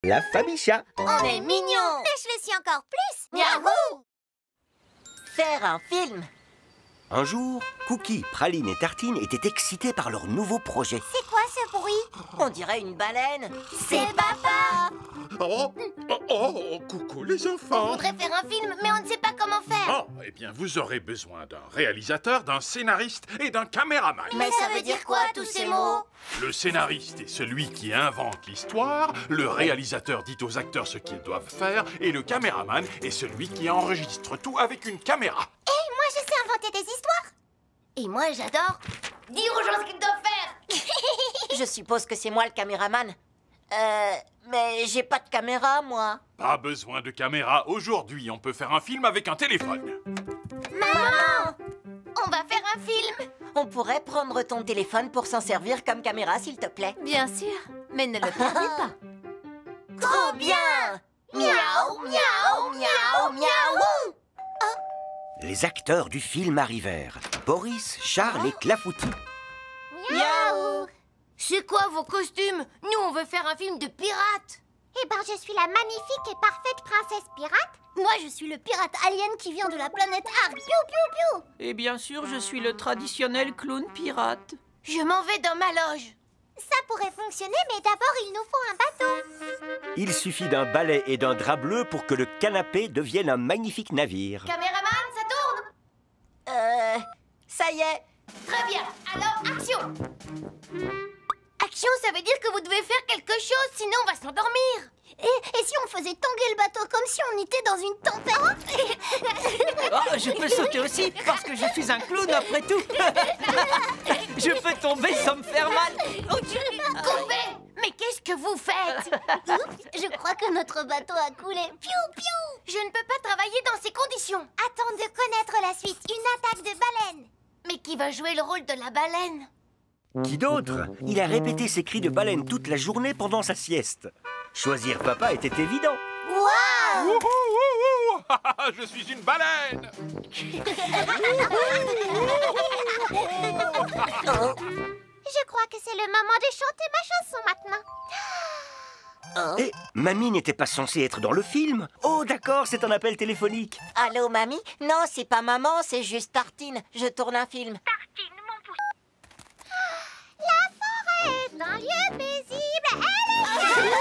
La famille chat. On est mignons. Mais je le suis encore plus. Miaou. Faire un film. Un jour, Cookie, Praline et Tartine étaient excités par leur nouveau projet. C'est quoi ce bruit? On dirait une baleine. C'est papa. Coucou les On enfants. voudrait faire un film, mais on ne sait pas comment faire. Oh, eh bien, vous aurez besoin d'un réalisateur, d'un scénariste et d'un caméraman. Mais ça veut dire quoi, tous ces mots? Le scénariste est celui qui invente l'histoire, le réalisateur dit aux acteurs ce qu'ils doivent faire, et le caméraman est celui qui enregistre tout avec une caméra. Et moi, je sais inventer des histoires. Et moi, j'adore dire aux gens ce qu'ils doivent faire. Je suppose que c'est moi le caméraman. Mais j'ai pas de caméra, moi. Pas besoin de caméra. Aujourd'hui, on peut faire un film avec un téléphone. Maman, on va faire un film. On pourrait prendre ton téléphone pour s'en servir comme caméra, s'il te plaît. Bien sûr, mais ne le perdez pas. Trop bien! Miaou, miaou, miaou, miaou. Les acteurs du film arrivèrent. Boris, Charles et Clafoutis. Miaou. C'est quoi vos costumes? Nous, on veut faire un film de pirates. Eh ben, je suis la magnifique et parfaite princesse pirate. Moi, je suis le pirate alien qui vient de la planète Ark. Piou, piou, piou. Et bien sûr, je suis le traditionnel clown pirate. Je m'en vais dans ma loge. Ça pourrait fonctionner, mais d'abord, il nous faut un bateau. Il suffit d'un balai et d'un drap bleu pour que le canapé devienne un magnifique navire. Caméraman, ça tourne? Ça y est. Très bien, alors action. Action, ça veut dire que vous devez faire quelque chose, sinon on va s'endormir. Et si on faisait tanguer le bateau comme si on était dans une tempête? Oh, je peux sauter aussi, parce que je suis un clown après tout. Je peux tomber sans me faire mal. Coupez! Mais qu'est-ce que vous faites? Je crois que notre bateau a coulé. Piou, piou. Je ne peux pas travailler dans ces conditions. Attends de connaître la suite. Une attaque de baleine. Mais qui va jouer le rôle de la baleine? Qui d'autre? Il a répété ses cris de baleine toute la journée pendant sa sieste. Choisir papa était évident. Waouh! Wouhou, wouhou. Je suis une baleine. Je crois que c'est le moment de chanter ma chanson maintenant. Et mamie n'était pas censée être dans le film. Oh d'accord, c'est un appel téléphonique. Allô, mamie? Non, c'est pas maman, c'est juste Tartine. Je tourne un film. La forêt est un lieu paisible. Elle est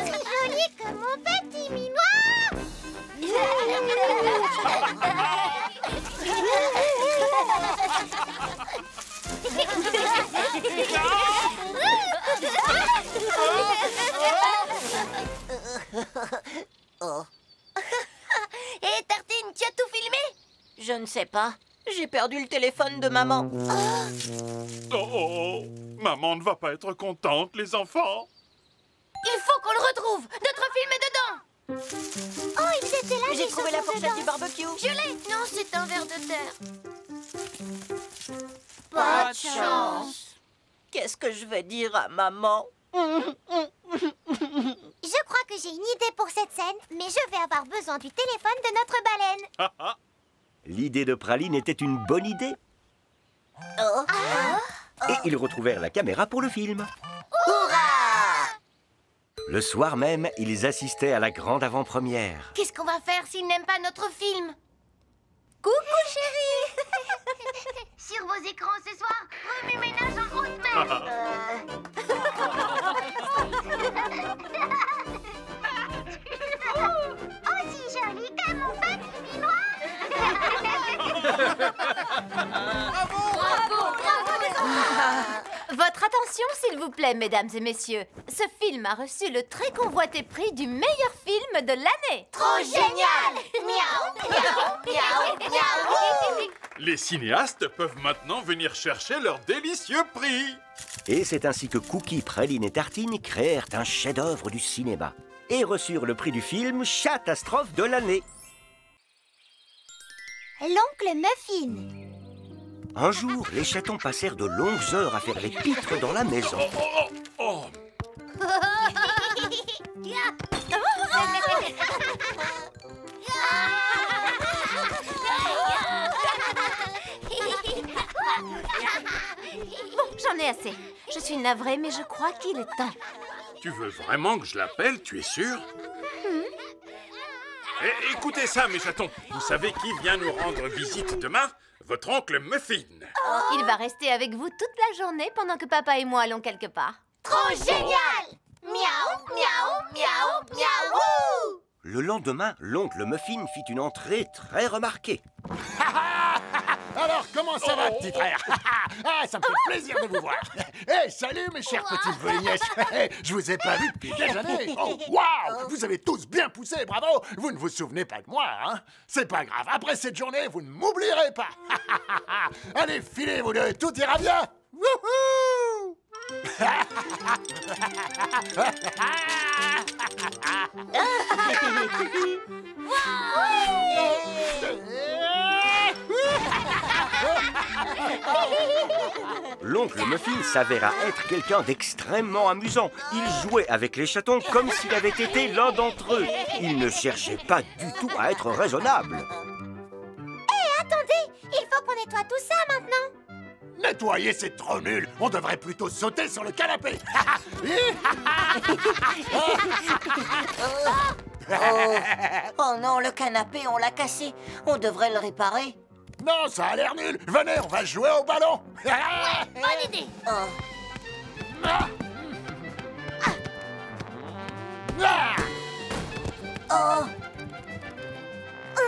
aussi jolie que mon petit minois. Hé, Tartine, tu as tout filmé? Je ne sais pas. J'ai perdu le téléphone de maman. Oh, maman ne va pas être contente, les enfants. Il faut qu'on le retrouve. Notre film est dedans. Oh, ils étaient là. J'ai trouvé la fourchette du barbecue. Je l'ai. Non, c'est un verre de terre. Pas de chance. Qu'est-ce que je vais dire à maman? Je crois que j'ai une idée pour cette scène, mais je vais avoir besoin du téléphone de notre baleine. L'idée de Praline était une bonne idée. Oh. Et ils retrouvèrent la caméra pour le film. Le soir même, ils assistaient à la grande avant-première. Qu'est-ce qu'on va faire s'ils n'aiment pas notre film? Coucou, chérie. Sur vos écrans ce soir, remue-ménage en haute mer. Aussi jolie que mon petit minois. Votre attention, s'il vous plaît, mesdames et messieurs. Ce film a reçu le très convoité prix du meilleur film de l'année. Trop génial. Miaou, miaou, miaou, miaou. Les cinéastes peuvent maintenant venir chercher leur délicieux prix. Et c'est ainsi que Cookie, Praline et Tartine créèrent un chef-d'œuvre du cinéma et reçurent le prix du film Chatastrophe de l'année. L'oncle Muffin. Un jour, les chatons passèrent de longues heures à faire les pitres dans la maison. Oh, Bon, j'en ai assez. Je suis navrée, mais je crois qu'il est temps. Tu veux vraiment que je l'appelle, tu es sûr? Écoutez ça, mes chatons. Vous savez qui vient nous rendre visite demain? Votre oncle Muffin. Il va rester avec vous toute la journée pendant que papa et moi allons quelque part. Trop génial! Miaou, miaou, miaou, miaou! Le lendemain, l'oncle Muffin fit une entrée très remarquée. Alors, comment ça va, petit frère? Ah, ça me fait plaisir de vous voir. Hey, salut, mes chers petits neveux et nièces. Je vous ai pas vu depuis des années. Oh, waouh! Vous avez tous bien poussé, bravo! Vous ne vous souvenez pas de moi, hein? C'est pas grave. Après cette journée, vous ne m'oublierez pas. Allez, filez, vous deux. Tout ira bien. Wouhou! L'oncle Muffin s'avéra être quelqu'un d'extrêmement amusant. Il jouait avec les chatons comme s'il avait été l'un d'entre eux. Il ne cherchait pas du tout à être raisonnable. Attendez, il faut qu'on nettoie tout ça maintenant. Nettoyer, c'est trop nul. On devrait plutôt sauter sur le canapé. Oh non, le canapé, on l'a cassé. On devrait le réparer. Non, ça a l'air nul. Venez, on va jouer au ballon. Bonne idée. Oh. Oh.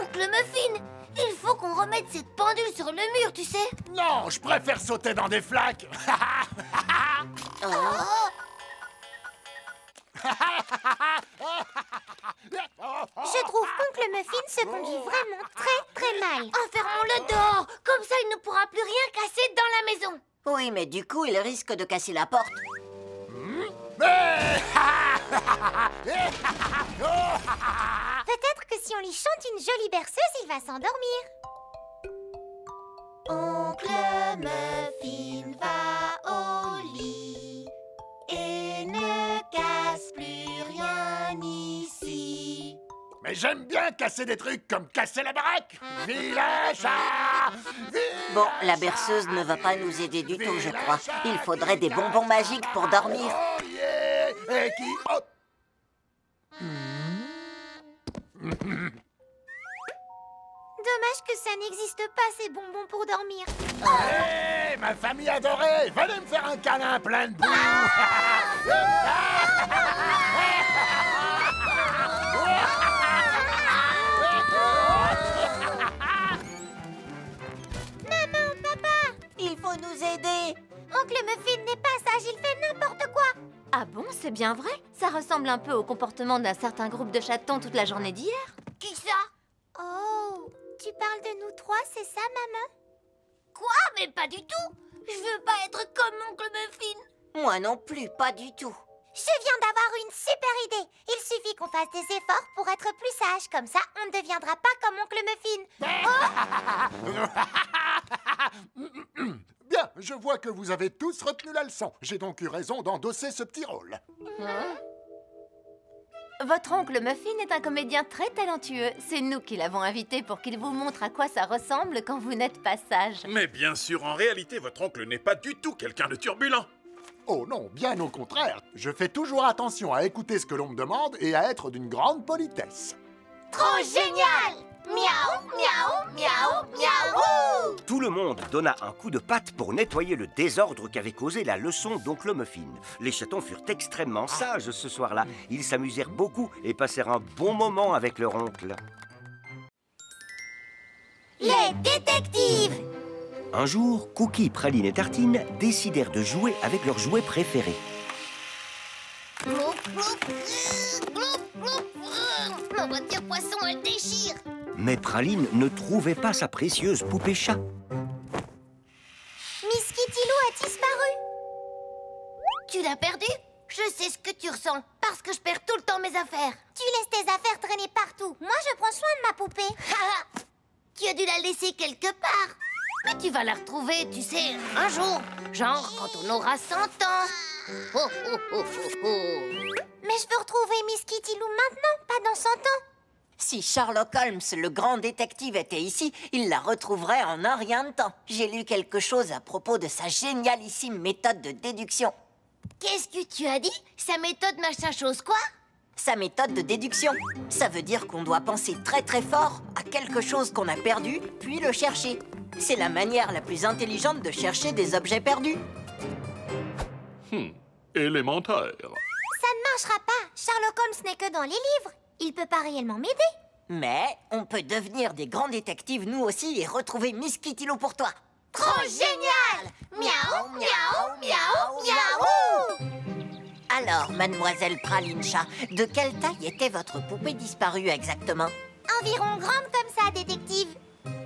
Oncle Muffin, il faut qu'on remette cette pendule sur le mur, tu sais. Non, je préfère sauter dans des flaques. Je trouve qu'oncle Muffin se conduit vraiment très mal. Enfermons-le dehors. Comme ça, il ne pourra plus rien casser dans la maison. Oui, mais du coup, il risque de casser la porte. Peut-être que si on lui chante une jolie berceuse, il va s'endormir. Oncle Muffin va au lit et ne casse plus rien ici. Mais j'aime bien casser des trucs comme casser la baraque. Vilain chat! Bon, la berceuse ne va pas nous aider du tout, je crois. Il faudrait des bonbons magiques pour dormir. Oh yeah! Et qui... Oh. Dommage que ça n'existe pas, ces bonbons pour dormir. Hey, ma famille adorée! Venez me faire un câlin plein de boue! Maman, papa! Il faut nous aider. Oncle Muffin n'est pas sage, il fait n'importe quoi. Ah bon, c'est bien vrai? Ça ressemble un peu au comportement d'un certain groupe de chatons toute la journée d'hier. Qui ça? Oh, tu parles de nous trois, c'est ça, maman? Quoi? Mais pas du tout. Je veux pas être comme oncle Muffin. Moi non plus, pas du tout. Je viens d'avoir une super idée. Il suffit qu'on fasse des efforts pour être plus sage. Comme ça, on ne deviendra pas comme oncle Muffin. Bien, je vois que vous avez tous retenu la leçon. J'ai donc eu raison d'endosser ce petit rôle. Votre oncle Muffin est un comédien très talentueux. C'est nous qui l'avons invité pour qu'il vous montre à quoi ça ressemble quand vous n'êtes pas sage. Mais bien sûr, en réalité, votre oncle n'est pas du tout quelqu'un de turbulent. Oh non, bien au contraire. Je fais toujours attention à écouter ce que l'on me demande et à être d'une grande politesse. Trop génial! Miaou, miaou, miaou, miaou! Tout le monde donna un coup de patte pour nettoyer le désordre qu'avait causé la leçon d'oncle Muffin. Les chatons furent extrêmement sages ce soir-là. Ils s'amusèrent beaucoup et passèrent un bon moment avec leur oncle. Les détectives! Un jour, Cookie, Praline et Tartine décidèrent de jouer avec leur jouet préféré. Ma voiture poisson, elle déchire. Mais Praline ne trouvait pas sa précieuse poupée chat. Miss Kitty Lou a disparu. Tu l'as perdue? Je sais ce que tu ressens, parce que je perds tout le temps mes affaires. Tu laisses tes affaires traîner partout. Moi, je prends soin de ma poupée. Tu as dû la laisser quelque part. Mais tu vas la retrouver, tu sais, un jour. Genre quand on aura 100 ans. Oh, oh, oh, oh, oh. Mais je veux retrouver Miss Kitty Lou maintenant, pas dans 100 ans. Si Sherlock Holmes, le grand détective, était ici, il la retrouverait en un rien de temps. J'ai lu quelque chose à propos de sa génialissime méthode de déduction. Qu'est-ce que tu as dit? Sa méthode machin chose quoi? Sa méthode de déduction. Ça veut dire qu'on doit penser très très fort à quelque chose qu'on a perdu, puis le chercher. C'est la manière la plus intelligente de chercher des objets perdus. Élémentaire. Ça ne marchera pas. Sherlock Holmes n'est que dans les livres. Il peut pas réellement m'aider. Mais on peut devenir des grands détectives nous aussi et retrouver Miss Kitty Lou pour toi. Trop génial! Miaou, miaou, miaou, miaou! Alors, mademoiselle Praline-Chat, de quelle taille était votre poupée disparue exactement? Environ grande comme ça, détective.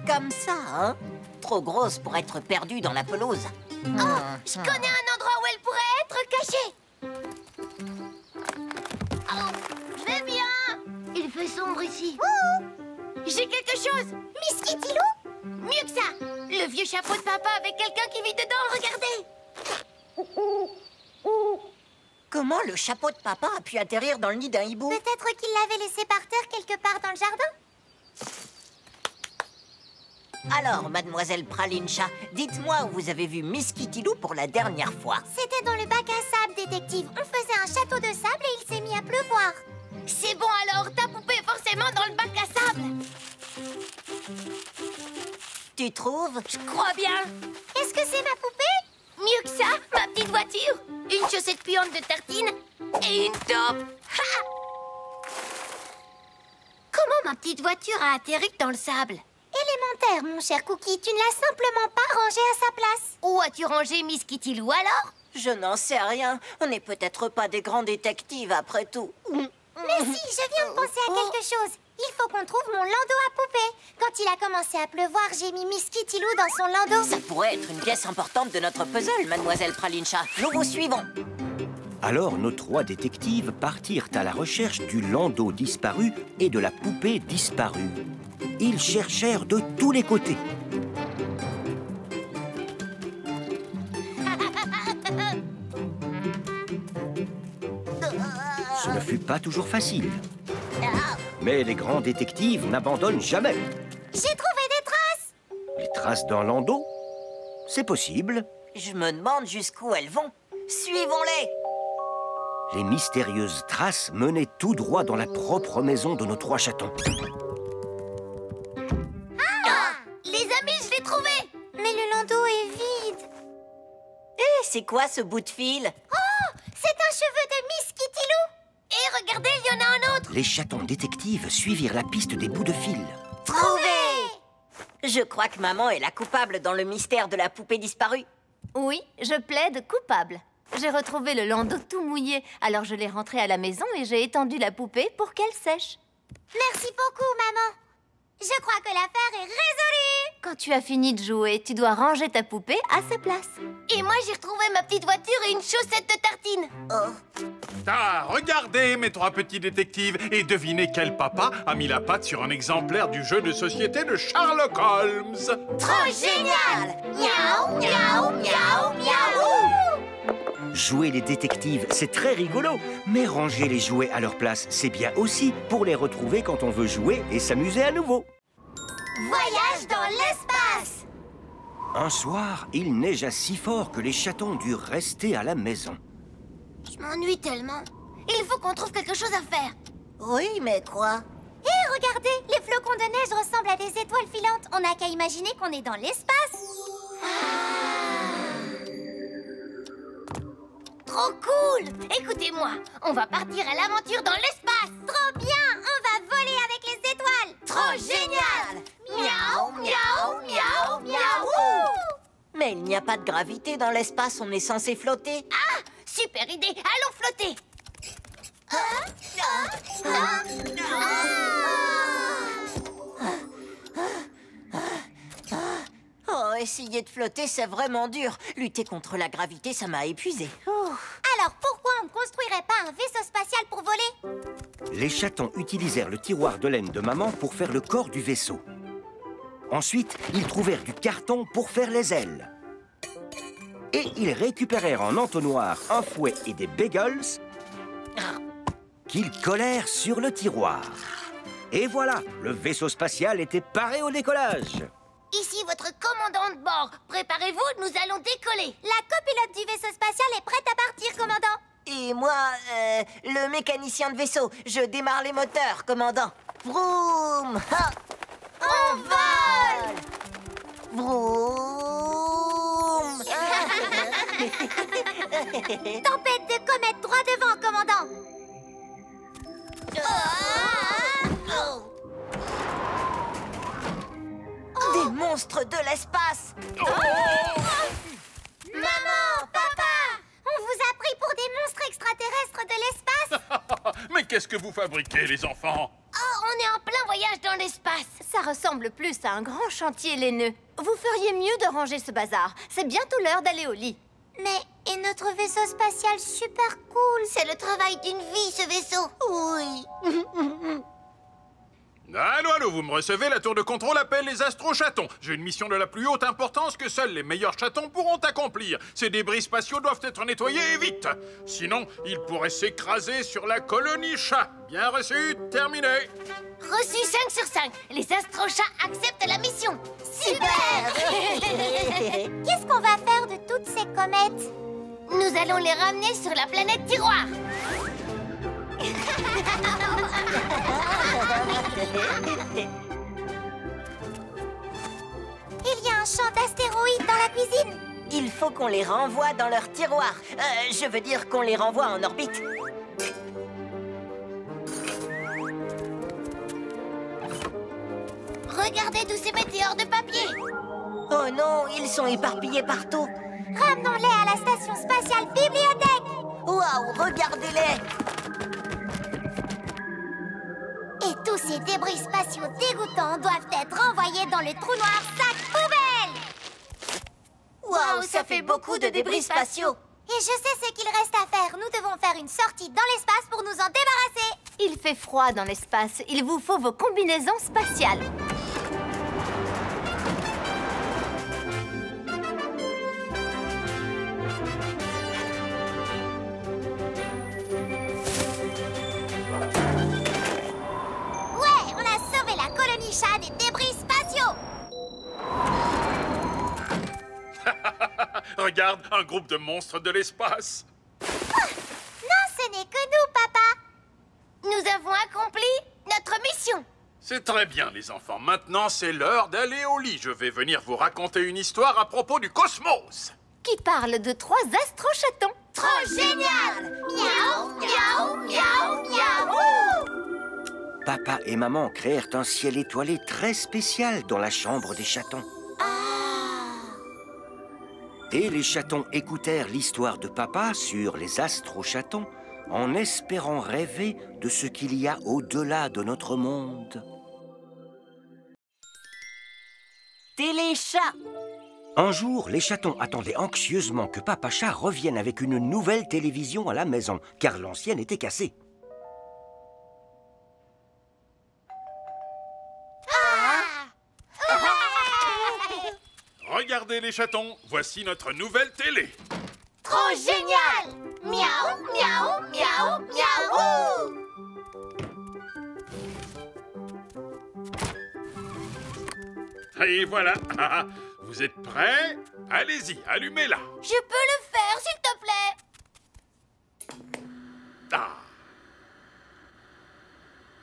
Comme ça, hein? Trop grosse pour être perdue dans la pelouse. Je connais un endroit où elle pourrait être cachée. Je vais bien. Il fait sombre ici. J'ai quelque chose. Miss Kitty Lou? Mieux que ça. Le vieux chapeau de papa avec quelqu'un qui vit dedans, regardez. Comment le chapeau de papa a pu atterrir dans le nid d'un hibou? Peut-être qu'il l'avait laissé par terre quelque part dans le jardin. Alors, mademoiselle Praline-Chat, dites-moi où vous avez vu Miss Kitty Lou pour la dernière fois. C'était dans le bac à sable, détective. On faisait un château de sable et il s'est mis à pleuvoir. C'est bon alors, ta poupée est forcément dans le bac à sable. Tu trouves? Je crois bien. Est-ce que c'est ma poupée? Mieux que ça, ma petite voiture. Une chaussette puante de tartine et une taupe. Ha! Comment ma petite voiture a atterri dans le sable? Élémentaire, mon cher Cookie. Tu ne l'as simplement pas rangée à sa place. Où as-tu rangé Miss Kitty Lou alors? Je n'en sais rien. On n'est peut-être pas des grands détectives après tout. Merci, je viens de penser à quelque chose. Il faut qu'on trouve mon landau à poupée. Quand il a commencé à pleuvoir, j'ai mis Miss Kitty Lou dans son landau. Ça pourrait être une pièce importante de notre puzzle, mademoiselle Praline-Chat. Nous vous suivons. Alors nos trois détectives partirent à la recherche du landau disparu et de la poupée disparue. Ils cherchèrent de tous les côtés. Ce ne fut pas toujours facile. Mais les grands détectives n'abandonnent jamais. J'ai trouvé des traces. Les traces d'un landau? C'est possible. Je me demande jusqu'où elles vont. Suivons-les. Les mystérieuses traces menaient tout droit dans la propre maison de nos trois chatons. Les amis, je l'ai trouvé. Mais le landau est vide. C'est quoi ce bout de fil? C'est un cheveu de Miss Kitty Lou. Et regardez, il y en a un autre. Les chatons détectives suivirent la piste des bouts de fil. Trouvé! Je crois que maman est la coupable dans le mystère de la poupée disparue. Oui, je plaide coupable. J'ai retrouvé le landau tout mouillé, alors je l'ai rentré à la maison et j'ai étendu la poupée pour qu'elle sèche. Merci beaucoup, maman. Je crois que l'affaire est résolue. Quand tu as fini de jouer, tu dois ranger ta poupée à sa place. Et moi, j'ai retrouvé ma petite voiture et une chaussette de tartine. Ah, regardez, mes trois petits détectives, et devinez quel papa a mis la patte sur un exemplaire du jeu de société de Sherlock Holmes. Trop génial. Miaou, miaou, miaou, miaou. Jouer les détectives, c'est très rigolo. Mais ranger les jouets à leur place, c'est bien aussi pour les retrouver quand on veut jouer et s'amuser à nouveau. Voyage dans l'espace. Un soir, il neigea si fort que les chatons durent rester à la maison. Je m'ennuie tellement. Il faut qu'on trouve quelque chose à faire. Oui, mais quoi? Hé, regardez, les flocons de neige ressemblent à des étoiles filantes. On n'a qu'à imaginer qu'on est dans l'espace. Trop cool! Écoutez-moi, on va partir à l'aventure dans l'espace. Trop bien, on va voler avec les étoiles. Trop génial! Miaou, miaou, miaou, miaou! Mais il n'y a pas de gravité dans l'espace, on est censé flotter. Ah! Super idée! Allons flotter! Oh, essayer de flotter, c'est vraiment dur. Lutter contre la gravité, ça m'a épuisé. Alors pourquoi on ne construirait pas un vaisseau spatial pour voler? Les chatons utilisèrent le tiroir de laine de maman pour faire le corps du vaisseau. Ensuite, ils trouvèrent du carton pour faire les ailes. Et ils récupérèrent en entonnoir un fouet et des bagels qu'ils collèrent sur le tiroir. Et voilà, le vaisseau spatial était paré au décollage. Ici votre commandant de bord. Préparez-vous, nous allons décoller. La copilote du vaisseau spatial est prête à partir, commandant. Et moi, le mécanicien de vaisseau, je démarre les moteurs, commandant. Vroom! Ha! On vole! Vroom! Tempête de comète droit devant, commandant. Des monstres de l'espace! Maman, papa, on vous a pris pour des monstres extraterrestres de l'espace. Mais qu'est-ce que vous fabriquez, les enfants? Oh, on est en plein voyage dans l'espace. Ça ressemble plus à un grand chantier laineux. Vous feriez mieux de ranger ce bazar. C'est bientôt l'heure d'aller au lit. Mais, et notre vaisseau spatial super cool? C'est le travail d'une vie, ce vaisseau. Oui! Allô, allô, vous me recevez? La tour de contrôle appelle les astro-chatons. J'ai une mission de la plus haute importance que seuls les meilleurs chatons pourront accomplir. Ces débris spatiaux doivent être nettoyés et vite. Sinon, ils pourraient s'écraser sur la colonie chat. Bien reçu, terminé. Reçu 5 sur 5. Les astrochats acceptent la mission. Super! Qu'est-ce qu'on va faire de toutes ces comètes? Nous allons les ramener sur la planète tiroir. Il y a un champ d'astéroïdes dans la cuisine. Il faut qu'on les renvoie dans leur tiroir. Je veux dire qu'on les renvoie en orbite. Regardez tous ces météores de papier. Oh non, ils sont éparpillés partout. Ramenons-les à la station spatiale bibliothèque. Waouh, regardez-les! Et tous ces débris spatiaux dégoûtants doivent être renvoyés dans le trou noir sac poubelle. Waouh, ça fait beaucoup de débris spatiaux. Et je sais ce qu'il reste à faire. Nous devons faire une sortie dans l'espace pour nous en débarrasser. Il fait froid dans l'espace. Il vous faut vos combinaisons spatiales. Ouais, on a sauvé la colonie chat des débris spatiaux. Regarde, un groupe de monstres de l'espace. Non, ce n'est que nous, papa. Nous avons accompli notre mission. C'est très bien, les enfants. Maintenant, c'est l'heure d'aller au lit. Je vais venir vous raconter une histoire à propos du cosmos. Qui parle de 3 astro-chatons. Trop génial. Miaou, miaou, miaou, miaou. Papa et maman créèrent un ciel étoilé très spécial dans la chambre des chatons. Et les chatons écoutèrent l'histoire de papa sur les astro-chatons en espérant rêver de ce qu'il y a au-delà de notre monde. Téléchat! Un jour, les chatons attendaient anxieusement que papa chat revienne avec une nouvelle télévision à la maison, car l'ancienne était cassée. Regardez les chatons, voici notre nouvelle télé. Trop génial. Miaou, miaou, miaou, miaou. Et voilà. Vous êtes prêts? Allez-y, allumez-la. Je peux le faire, s'il te plaît. Ah.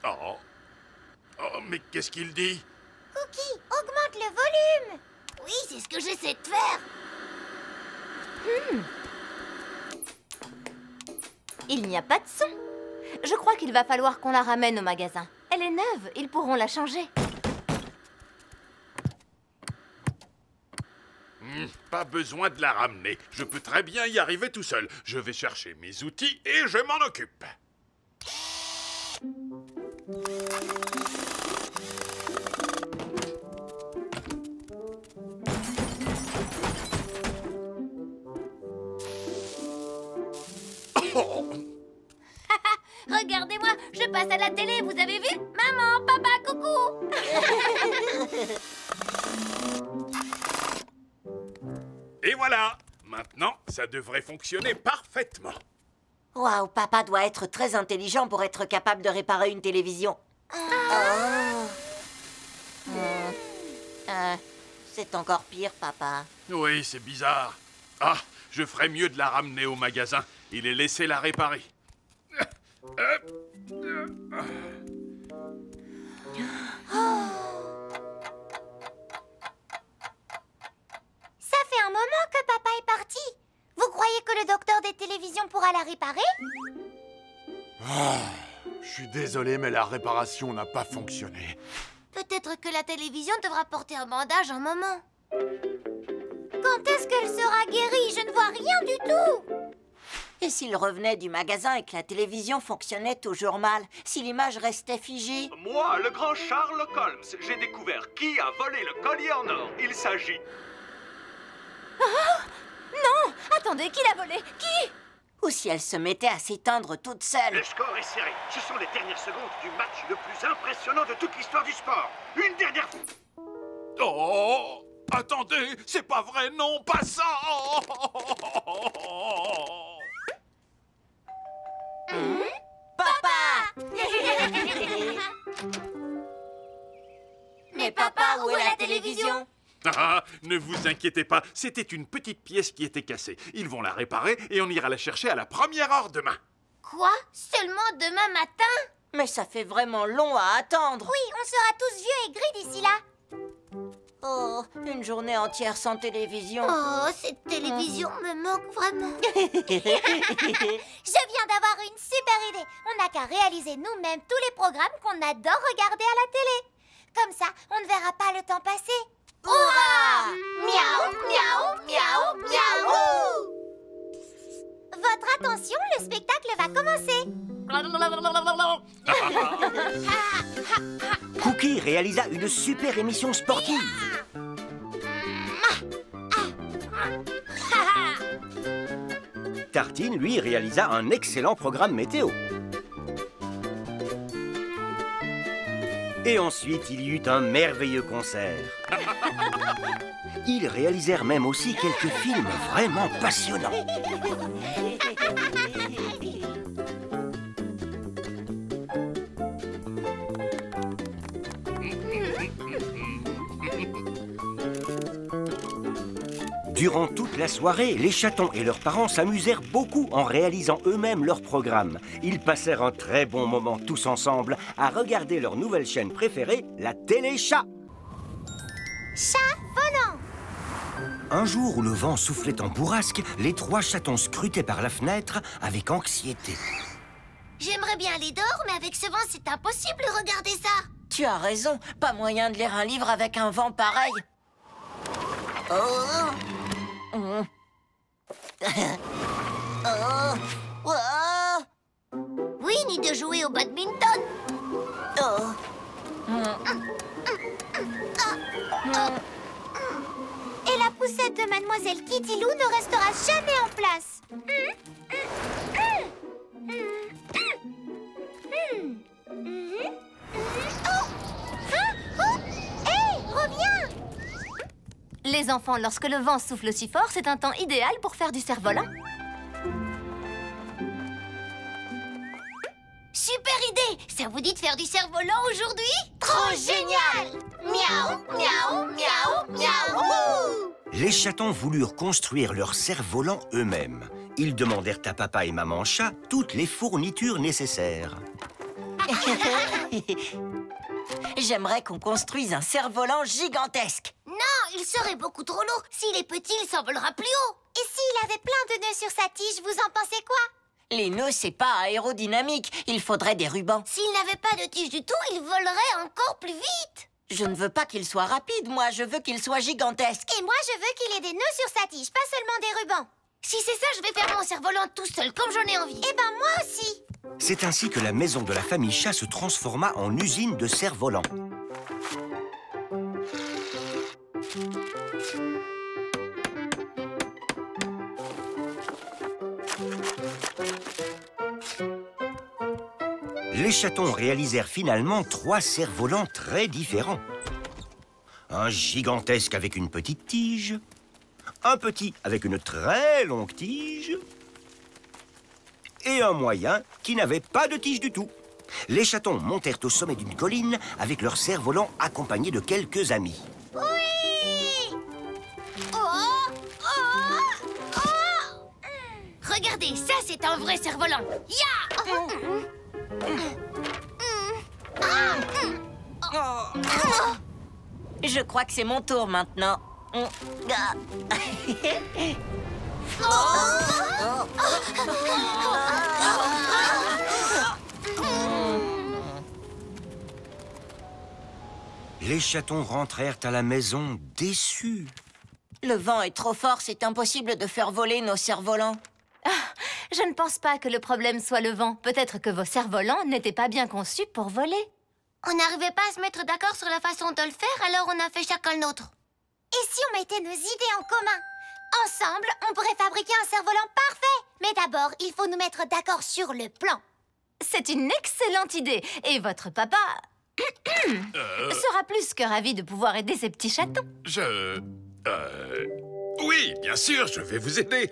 Oh. Oh, mais qu'est-ce qu'il dit? Cookie, augmente le volume. Oui, c'est ce que j'essaie de faire. Il n'y a pas de son. Je crois qu'il va falloir qu'on la ramène au magasin. Elle est neuve, ils pourront la changer. Pas besoin de la ramener. Je peux très bien y arriver tout seul. Je vais chercher mes outils et je m'en occupe. Oh. Regardez-moi, je passe à la télé, vous avez vu? Maman, papa, coucou. Et voilà. Maintenant, ça devrait fonctionner parfaitement. Waouh, papa doit être très intelligent pour être capable de réparer une télévision. C'est encore pire, papa. Oui, c'est bizarre. Ah, je ferais mieux de la ramener au magasin et les laisser la réparer. Ça fait un moment que papa est parti. Vous croyez que le docteur des télévisions pourra la réparer? Je suis désolé, mais la réparation n'a pas fonctionné. Peut-être que la télévision devra porter un bandage un moment. Quand est-ce qu'elle sera guérie? Je ne vois rien du tout. Et s'il revenait du magasin et que la télévision fonctionnait toujours mal? Si l'image restait figée? Moi, le grand Sherlock Holmes, j'ai découvert qui a volé le collier en or. Il s'agit... Non! Attendez, qui l'a volé? Qui? Ou si elle se mettait à s'éteindre toute seule? Le score est serré. Ce sont les dernières secondes du match le plus impressionnant de toute l'histoire du sport. Une dernière fois. Oh! Attendez, c'est pas vrai, non, pas ça! Papa! Mais papa, où est la télévision? Ah, ne vous inquiétez pas, c'était une petite pièce qui était cassée. Ils vont la réparer et on ira la chercher à la première heure demain. Quoi? Seulement demain matin? Mais ça fait vraiment long à attendre. Oui, on sera tous vieux et gris d'ici là. Oh, une journée entière sans télévision. Oh, cette télévision me manque vraiment. Je viens d'avoir une super idée. On n'a qu'à réaliser nous-mêmes tous les programmes qu'on adore regarder à la télé. Comme ça, on ne verra pas le temps passer. Hurrah! Miaou, miaou, miaou, miaou! Votre attention, le spectacle va commencer. Cookie réalisa une super émission sportive. Tartine, lui, réalisa un excellent programme météo. Et ensuite, il y eut un merveilleux concert. Ils réalisèrent même aussi quelques films vraiment passionnants. Durant toute la soirée, les chatons et leurs parents s'amusèrent beaucoup en réalisant eux-mêmes leurs programmes. Ils passèrent un très bon moment tous ensemble à regarder leur nouvelle chaîne préférée, la Télé-Chat. Chat volant. Un jour où le vent soufflait en bourrasque, les trois chatons scrutaient par la fenêtre avec anxiété. J'aimerais bien aller dehors, mais avec ce vent, c'est impossible de regarder ça. Tu as raison, pas moyen de lire un livre avec un vent pareil. Oh. Oh. Oui, ni de jouer au badminton. Oh. Et la poussette de Mademoiselle Kitty Lou ne restera jamais en place. Hé, reviens! Les enfants, lorsque le vent souffle si fort, c'est un temps idéal pour faire du cerf-volant. Super idée! Ça vous dit de faire du cerf-volant aujourd'hui? Trop génial! Miaou, miaou, miaou, miaou! Les chatons voulurent construire leur cerf-volant eux-mêmes. Ils demandèrent à papa et maman chat toutes les fournitures nécessaires. J'aimerais qu'on construise un cerf-volant gigantesque. Non, il serait beaucoup trop lourd. S'il est petit, il s'envolera plus haut. Et s'il avait plein de nœuds sur sa tige, vous en pensez quoi? Les nœuds, c'est pas aérodynamique. Il faudrait des rubans. S'il n'avait pas de tige du tout, il volerait encore plus vite. Je ne veux pas qu'il soit rapide, moi. Je veux qu'il soit gigantesque. Et moi, je veux qu'il ait des nœuds sur sa tige, pas seulement des rubans. Si c'est ça, je vais faire mon cerf-volant tout seul, comme j'en ai envie. Eh ben, moi aussi. C'est ainsi que la maison de la famille chat se transforma en usine de cerfs-volants. Les chatons réalisèrent finalement 3 cerfs-volants très différents. Un gigantesque avec une petite tige, un petit avec une très longue tige et un moyen qui n'avait pas de tige du tout. Les chatons montèrent au sommet d'une colline avec leur cerf-volant accompagnés de quelques amis. Oui! regardez, ça c'est un vrai cerf-volant. Ya! Je crois que c'est mon tour maintenant. Les chatons rentrèrent à la maison déçus. Le vent est trop fort, c'est impossible de faire voler nos cerfs-volants. Je ne pense pas que le problème soit le vent. Peut-être que vos cerfs-volants n'étaient pas bien conçus pour voler. On n'arrivait pas à se mettre d'accord sur la façon de le faire, alors on a fait chacun le nôtre. Et si on mettait nos idées en commun? Ensemble, on pourrait fabriquer un cerf-volant parfait. Mais d'abord, il faut nous mettre d'accord sur le plan. C'est une excellente idée. Et votre papa sera plus que ravi de pouvoir aider ces petits chatons. Oui, bien sûr, je vais vous aider.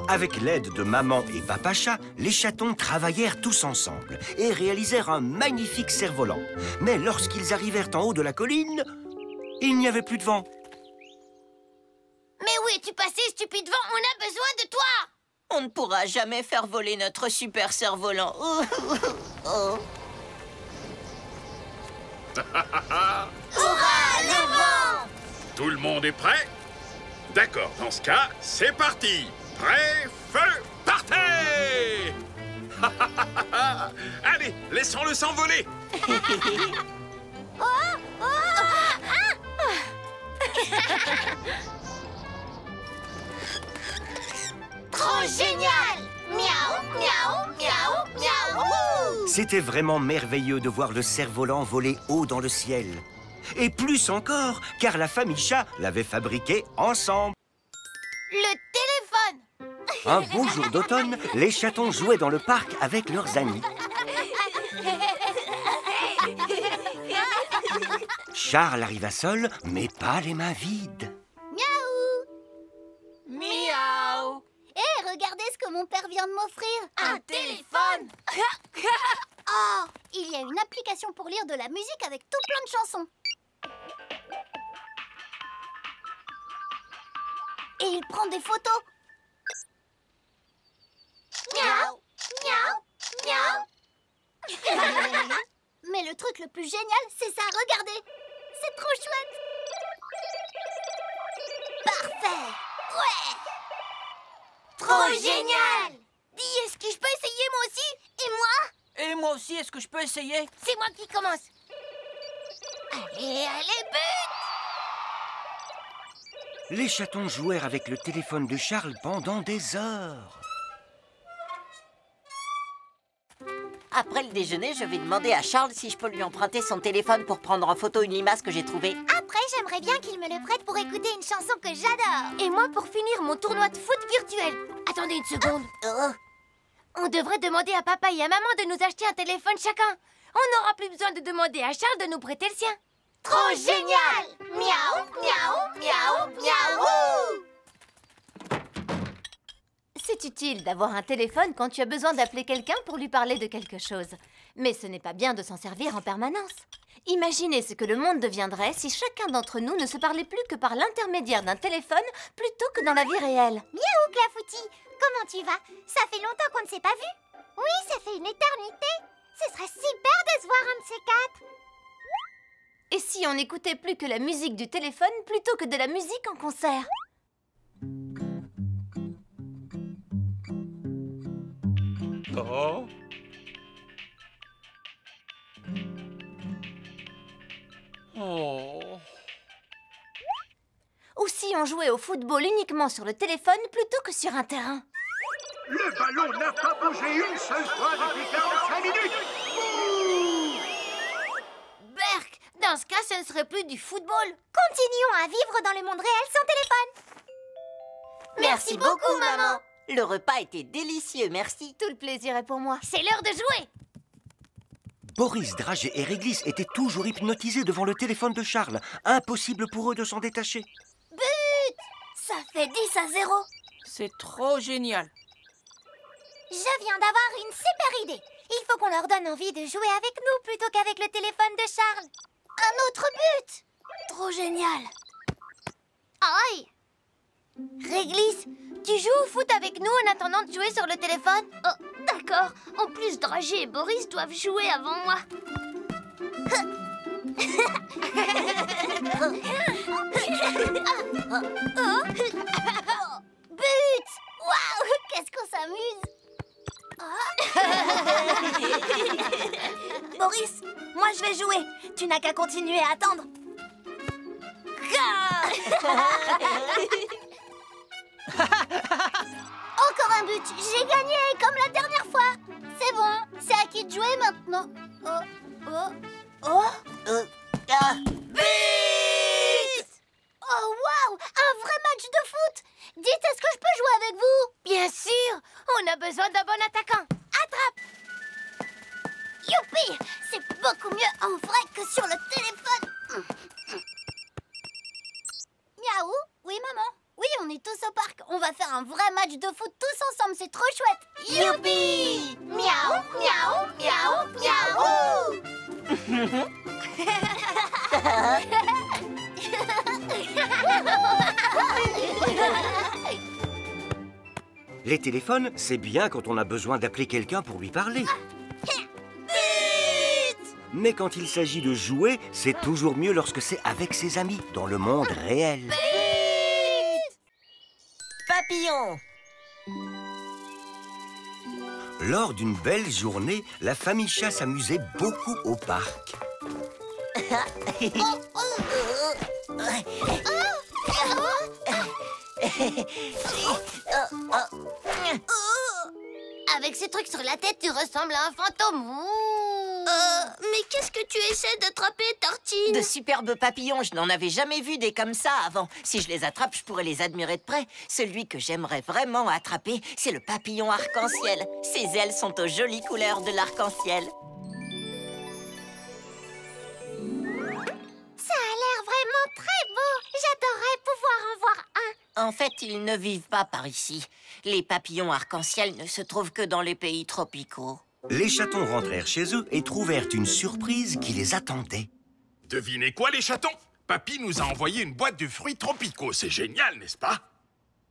Avec l'aide de maman et papa chat, les chatons travaillèrent tous ensemble et réalisèrent un magnifique cerf-volant. Mais lorsqu'ils arrivèrent en haut de la colline, il n'y avait plus de vent. Mais où es-tu passé, stupide vent? On a besoin de toi! On ne pourra jamais faire voler notre super cerf-volant. Le vent! Tout le monde est prêt? D'accord, dans ce cas, c'est parti. Prêt, feu, partez! Allez, laissons-le s'envoler. Trop génial! Miaou, miaou, miaou, miaou! C'était vraiment merveilleux de voir le cerf-volant voler haut dans le ciel. Et plus encore, car la famille chat l'avait fabriqué ensemble. Le téléphone! Un beau jour d'automne, les chatons jouaient dans le parc avec leurs amis. Charles arriva seul, mais pas les mains vides. Miaou! Hé, regardez ce que mon père vient de m'offrir! Un téléphone! Oh! Il y a une application pour lire de la musique avec tout plein de chansons. Et il prend des photos. Miaou! Miaou! Miaou! Mais le truc le plus génial, c'est ça, regardez! C'est trop chouette! Parfait! Ouais! Trop génial! Dis, est-ce que je peux essayer moi aussi? Et moi? Et moi aussi, est-ce que je peux essayer? C'est moi qui commence. Allez, allez, but! Les chatons jouèrent avec le téléphone de Charles pendant des heures. Après le déjeuner, je vais demander à Charles si je peux lui emprunter son téléphone pour prendre en photo une limace que j'ai trouvée. Après, j'aimerais bien qu'il me le prête pour écouter une chanson que j'adore. Et moi pour finir mon tournoi de foot virtuel. Attendez une seconde. On devrait demander à papa et à maman de nous acheter un téléphone chacun. On n'aura plus besoin de demander à Charles de nous prêter le sien. Trop génial! Miaou, miaou, miaou, miaou! C'est utile d'avoir un téléphone quand tu as besoin d'appeler quelqu'un pour lui parler de quelque chose. Mais ce n'est pas bien de s'en servir en permanence. Imaginez ce que le monde deviendrait si chacun d'entre nous ne se parlait plus que par l'intermédiaire d'un téléphone plutôt que dans la vie réelle. Miaou, Clafoutis! Comment tu vas? Ça fait longtemps qu'on ne s'est pas vu. Oui, ça fait une éternité. Ce serait super de se voir un de ces quatre. Et si on n'écoutait plus que la musique du téléphone plutôt que de la musique en concert? Oh. Oh. Ou si on jouait au football uniquement sur le téléphone plutôt que sur un terrain? Le ballon n'a pas bougé une seule fois depuis 45 minutes. Berk, dans ce cas, ce ne serait plus du football. Continuons à vivre dans le monde réel sans téléphone. Merci beaucoup, maman. Le repas était délicieux, merci. Tout le plaisir est pour moi. C'est l'heure de jouer. Boris, Drage et Réglisse étaient toujours hypnotisés devant le téléphone de Charles. Impossible pour eux de s'en détacher. But! Ça fait 10-0. C'est trop génial. Je viens d'avoir une super idée. Il faut qu'on leur donne envie de jouer avec nous plutôt qu'avec le téléphone de Charles. Un autre but! Trop génial. Aïe! Réglisse, tu joues au foot avec nous en attendant de jouer sur le téléphone? Oh, d'accord. En plus, Dragé et Boris doivent jouer avant moi. But! Waouh! Qu'est-ce qu'on s'amuse! Boris, moi je vais jouer. Tu n'as qu'à continuer à attendre. Encore un but! J'ai gagné, comme la dernière fois! C'est bon, c'est à qui de jouer maintenant? But! Oh, waouh! Un vrai match de foot! Dites, est-ce que je peux jouer avec vous? Bien sûr, on a besoin d'un bon attaquant. Attrape! Youpi! C'est beaucoup mieux en vrai que sur le téléphone! Miaou? Oui, maman? Oui, on est tous au parc. On va faire un vrai match de foot tous ensemble, c'est trop chouette! Youpi! Miaou, miaou, miaou, miaou! Les téléphones, c'est bien quand on a besoin d'appeler quelqu'un pour lui parler. Mais quand il s'agit de jouer, c'est toujours mieux lorsque c'est avec ses amis, dans le monde réel. Papillon! Lors d'une belle journée, la famille chat s'amusait beaucoup au parc. Avec ces trucs sur la tête, tu ressembles à un fantôme. Mais qu'est-ce que tu essaies d'attraper, Tartine? De superbes papillons, je n'en avais jamais vu des comme ça avant. Si je les attrape, je pourrais les admirer de près. Celui que j'aimerais vraiment attraper, c'est le papillon arc-en-ciel. Ses ailes sont aux jolies couleurs de l'arc-en-ciel. Ça a l'air vraiment très beau. J'adorerais pouvoir en voir un. En fait, ils ne vivent pas par ici. Les papillons arc-en-ciel ne se trouvent que dans les pays tropicaux. Les chatons rentrèrent chez eux et trouvèrent une surprise qui les attendait. Devinez quoi, les chatons? Papy nous a envoyé une boîte de fruits tropicaux. C'est génial, n'est-ce pas?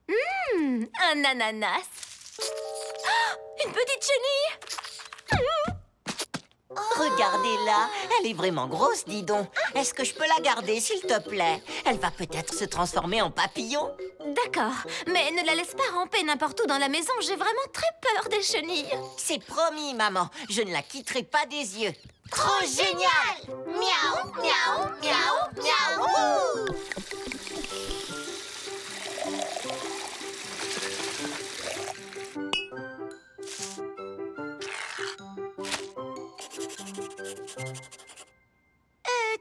Un ananas. Oh, une petite chenille. Regardez-la, elle est vraiment grosse, dis donc. Est-ce que je peux la garder, s'il te plaît? Elle va peut-être se transformer en papillon. D'accord, mais ne la laisse pas ramper n'importe où dans la maison. J'ai vraiment très peur des chenilles. C'est promis, maman. Je ne la quitterai pas des yeux. Trop génial! Miaou, miaou, miaou, miaou!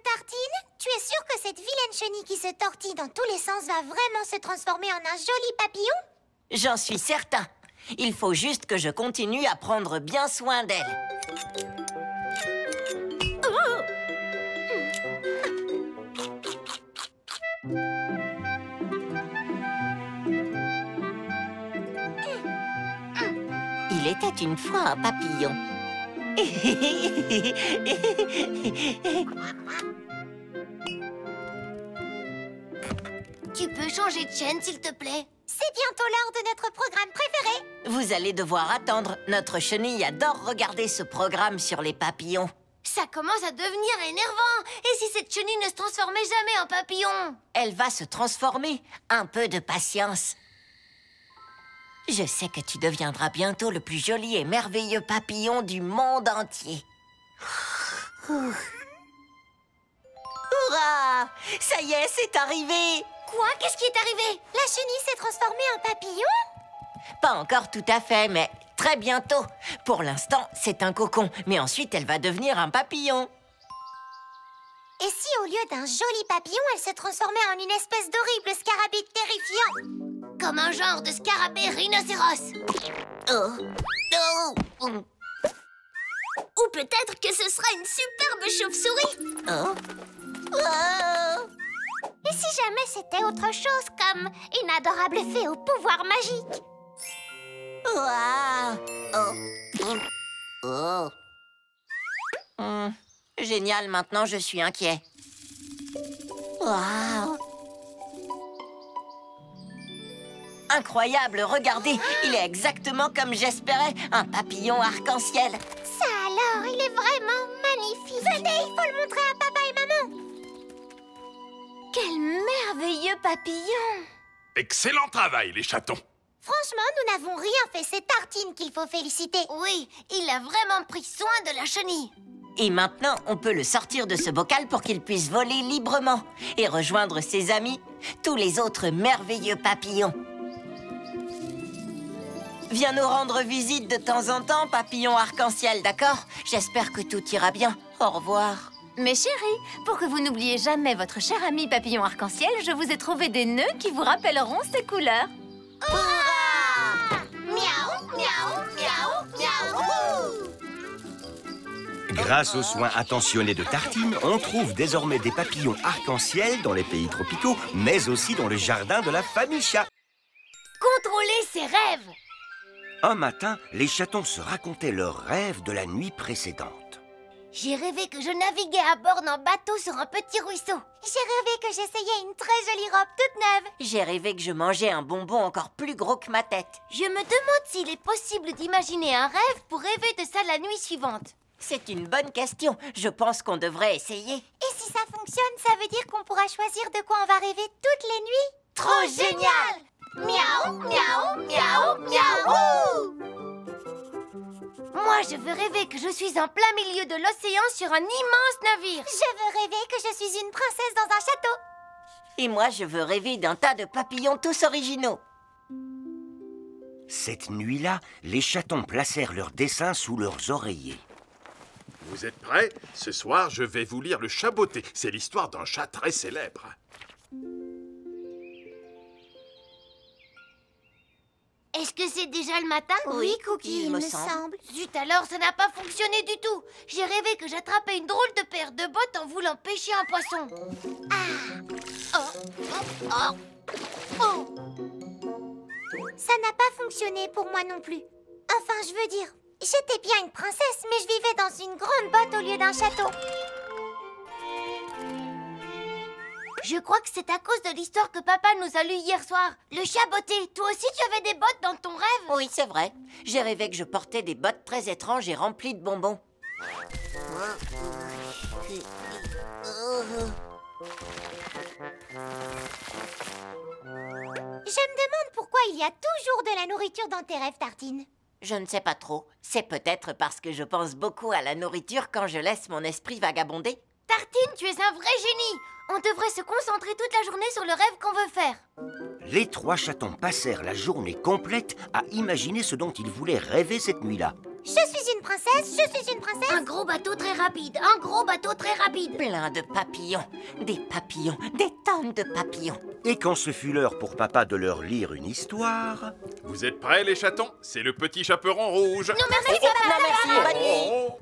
Tartine, tu es sûre que cette vilaine chenille qui se tortille dans tous les sens va vraiment se transformer en un joli papillon? J'en suis certain. Il faut juste que je continue à prendre bien soin d'elle. Il était une fois un papillon. Tu peux changer de chaîne, s'il te plaît? C'est bientôt l'heure de notre programme préféré. Vous allez devoir attendre. Notre chenille adore regarder ce programme sur les papillons. Ça commence à devenir énervant. Et si cette chenille ne se transformait jamais en papillon? Elle va se transformer. Un peu de patience. Je sais que tu deviendras bientôt le plus joli et merveilleux papillon du monde entier. Hurrah! Ça y est, c'est arrivé! Quoi? Qu'est-ce qui est arrivé? La chenille s'est transformée en papillon? Pas encore tout à fait, mais très bientôt. Pour l'instant, c'est un cocon, mais ensuite, elle va devenir un papillon. Et si au lieu d'un joli papillon, elle se transformait en une espèce d'horrible scarabée terrifiant? Comme un genre de scarabée rhinocéros. Oh. Oh. Ou peut-être que ce sera une superbe chauve-souris. Oh. Oh. Et si jamais c'était autre chose, comme une adorable fée au pouvoir magique? Ouah. Oh. Oh. Génial, maintenant je suis inquiet. Waouh! Incroyable, regardez, il est exactement comme j'espérais, un papillon arc-en-ciel. Ça alors, il est vraiment magnifique. Venez, il faut le montrer à papa et maman. Quel merveilleux papillon! Excellent travail, les chatons. Franchement, nous n'avons rien fait, c'est Tartine qu'il faut féliciter. Oui, il a vraiment pris soin de la chenille. Et maintenant, on peut le sortir de ce bocal pour qu'il puisse voler librement et rejoindre ses amis, tous les autres merveilleux papillons. Viens nous rendre visite de temps en temps, papillon arc-en-ciel, d'accord? J'espère que tout ira bien. Au revoir. Mes chéris, pour que vous n'oubliez jamais votre cher ami papillon arc-en-ciel, je vous ai trouvé des nœuds qui vous rappelleront ces couleurs. Hurrah! Miaou, miaou, miaou, miaou. Grâce aux soins attentionnés de Tartine, on trouve désormais des papillons arc-en-ciel dans les pays tropicaux, mais aussi dans le jardin de la famille chat. Contrôler ses rêves. Un matin, les chatons se racontaient leurs rêves de la nuit précédente. J'ai rêvé que je naviguais à bord d'un bateau sur un petit ruisseau. J'ai rêvé que j'essayais une très jolie robe toute neuve. J'ai rêvé que je mangeais un bonbon encore plus gros que ma tête. Je me demande s'il est possible d'imaginer un rêve pour rêver de ça la nuit suivante. C'est une bonne question. Je pense qu'on devrait essayer. Et si ça fonctionne, ça veut dire qu'on pourra choisir de quoi on va rêver toutes les nuits. Trop génial! Miaou, miaou, miaou, miaou. Moi, je veux rêver que je suis en plein milieu de l'océan sur un immense navire. Je veux rêver que je suis une princesse dans un château. Et moi, je veux rêver d'un tas de papillons tous originaux. Cette nuit-là, les chatons placèrent leurs dessins sous leurs oreillers. Vous êtes prêts? Ce soir, je vais vous lire le Chat Botté. C'est l'histoire d'un chat très célèbre. Est-ce que c'est déjà le matin? Oui, Cookie, il me semble. Zut, alors ça n'a pas fonctionné du tout. J'ai rêvé que j'attrapais une drôle de paire de bottes en voulant pêcher un poisson. Ça n'a pas fonctionné pour moi non plus. Enfin, je veux dire, j'étais bien une princesse, mais je vivais dans une grande botte au lieu d'un château. Je crois que c'est à cause de l'histoire que papa nous a lue hier soir. Le Chat Botté, toi aussi tu avais des bottes dans ton rêve? Oui, c'est vrai. J'ai rêvé que je portais des bottes très étranges et remplies de bonbons. Je me demande pourquoi il y a toujours de la nourriture dans tes rêves, Tartine. Je ne sais pas trop. C'est peut-être parce que je pense beaucoup à la nourriture quand je laisse mon esprit vagabonder. Tartine, tu es un vrai génie. On devrait se concentrer toute la journée sur le rêve qu'on veut faire. Les trois chatons passèrent la journée complète à imaginer ce dont ils voulaient rêver cette nuit-là. Je suis une princesse, je suis une princesse. Un gros bateau très rapide, un gros bateau très rapide. Plein de papillons, des tonnes de papillons. Et quand ce fut l'heure pour papa de leur lire une histoire... Vous êtes prêts, les chatons? C'est le petit chaperon rouge. Non, merci, Non, merci, bonne nuit.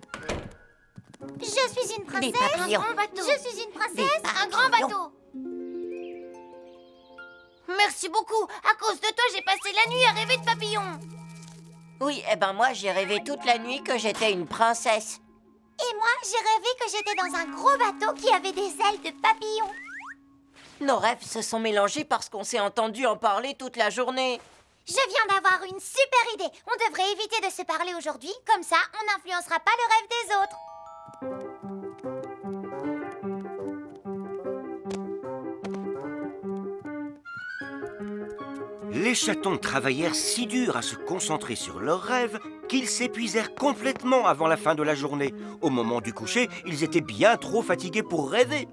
Je suis une princesse. Des papillons. Un grand bateau. Je suis une princesse. Un grand bateau. Merci beaucoup. À cause de toi, j'ai passé la nuit à rêver de papillons. Oui, eh ben moi, j'ai rêvé toute la nuit que j'étais une princesse. Et moi, j'ai rêvé que j'étais dans un gros bateau qui avait des ailes de papillon. Nos rêves se sont mélangés parce qu'on s'est entendu en parler toute la journée. Je viens d'avoir une super idée. On devrait éviter de se parler aujourd'hui. Comme ça, on n'influencera pas le rêve des autres. Les chatons travaillèrent si dur à se concentrer sur leurs rêves qu'ils s'épuisèrent complètement avant la fin de la journée. Au moment du coucher, ils étaient bien trop fatigués pour rêver.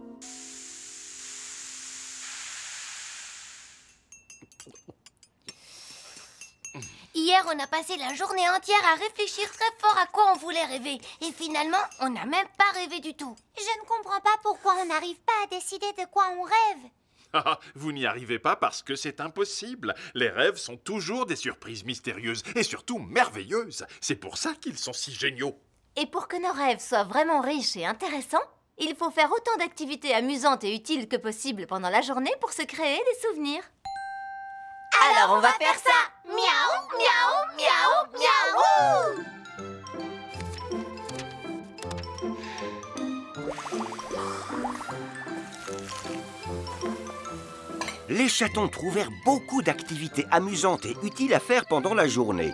Hier, on a passé la journée entière à réfléchir très fort à quoi on voulait rêver. Et finalement, on n'a même pas rêvé du tout. Je ne comprends pas pourquoi on n'arrive pas à décider de quoi on rêve. Vous n'y arrivez pas parce que c'est impossible. Les rêves sont toujours des surprises mystérieuses et surtout merveilleuses. C'est pour ça qu'ils sont si géniaux. Et pour que nos rêves soient vraiment riches et intéressants, il faut faire autant d'activités amusantes et utiles que possible pendant la journée pour se créer des souvenirs. Alors on va faire ça. Miaou, miaou, miaou, miaou. Les chatons trouvèrent beaucoup d'activités amusantes et utiles à faire pendant la journée.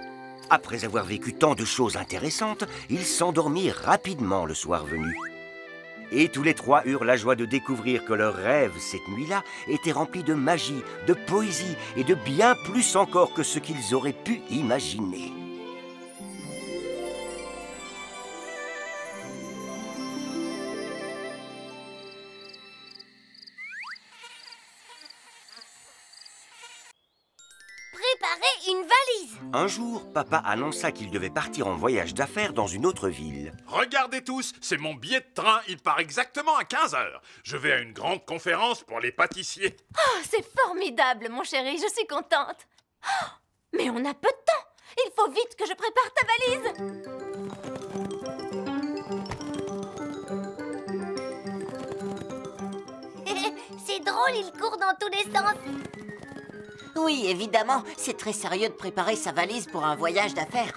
Après avoir vécu tant de choses intéressantes, ils s'endormirent rapidement le soir venu. Et tous les trois eurent la joie de découvrir que leur rêve, cette nuit-là, était rempli de magie, de poésie et de bien plus encore que ce qu'ils auraient pu imaginer. Préparer une valise. Un jour, papa annonça qu'il devait partir en voyage d'affaires dans une autre ville. Regardez tous, c'est mon billet de train. Il part exactement à 15 h. Je vais à une grande conférence pour les pâtissiers. Oh, c'est formidable, mon chéri, je suis contente. Oh, mais on a peu de temps. Il faut vite que je prépare ta valise. C'est drôle, il court dans tous les sens. Oui, évidemment, c'est très sérieux de préparer sa valise pour un voyage d'affaires.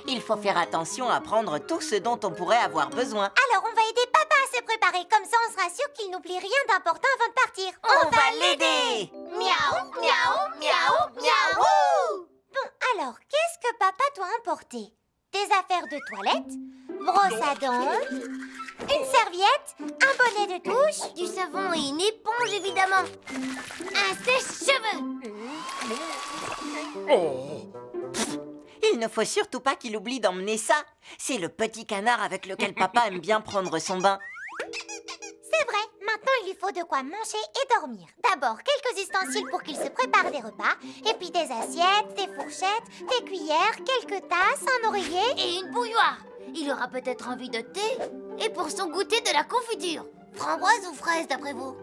Il faut faire attention à prendre tout ce dont on pourrait avoir besoin. Alors on va aider papa à se préparer, comme ça on sera sûr qu'il n'oublie rien d'important avant de partir. On va l'aider! Miaou, miaou, miaou, miaou. Bon, alors, qu'est-ce que papa doit emporter? Des affaires de toilette, brosse à dents, une serviette, un bonnet de douche, Du savon et une éponge, évidemment. Un sèche-cheveux. Oh! Il ne faut surtout pas qu'il oublie d'emmener ça. C'est le petit canard avec lequel papa aime bien prendre son bain. C'est vrai, maintenant il lui faut de quoi manger et dormir. D'abord, quelques ustensiles pour qu'il se prépare des repas, et puis des assiettes, des fourchettes, des cuillères, quelques tasses, un oreiller... Et une bouilloire. Il aura peut-être envie de thé. Et pour son goûter, de la confiture. Framboise ou fraise, d'après vous?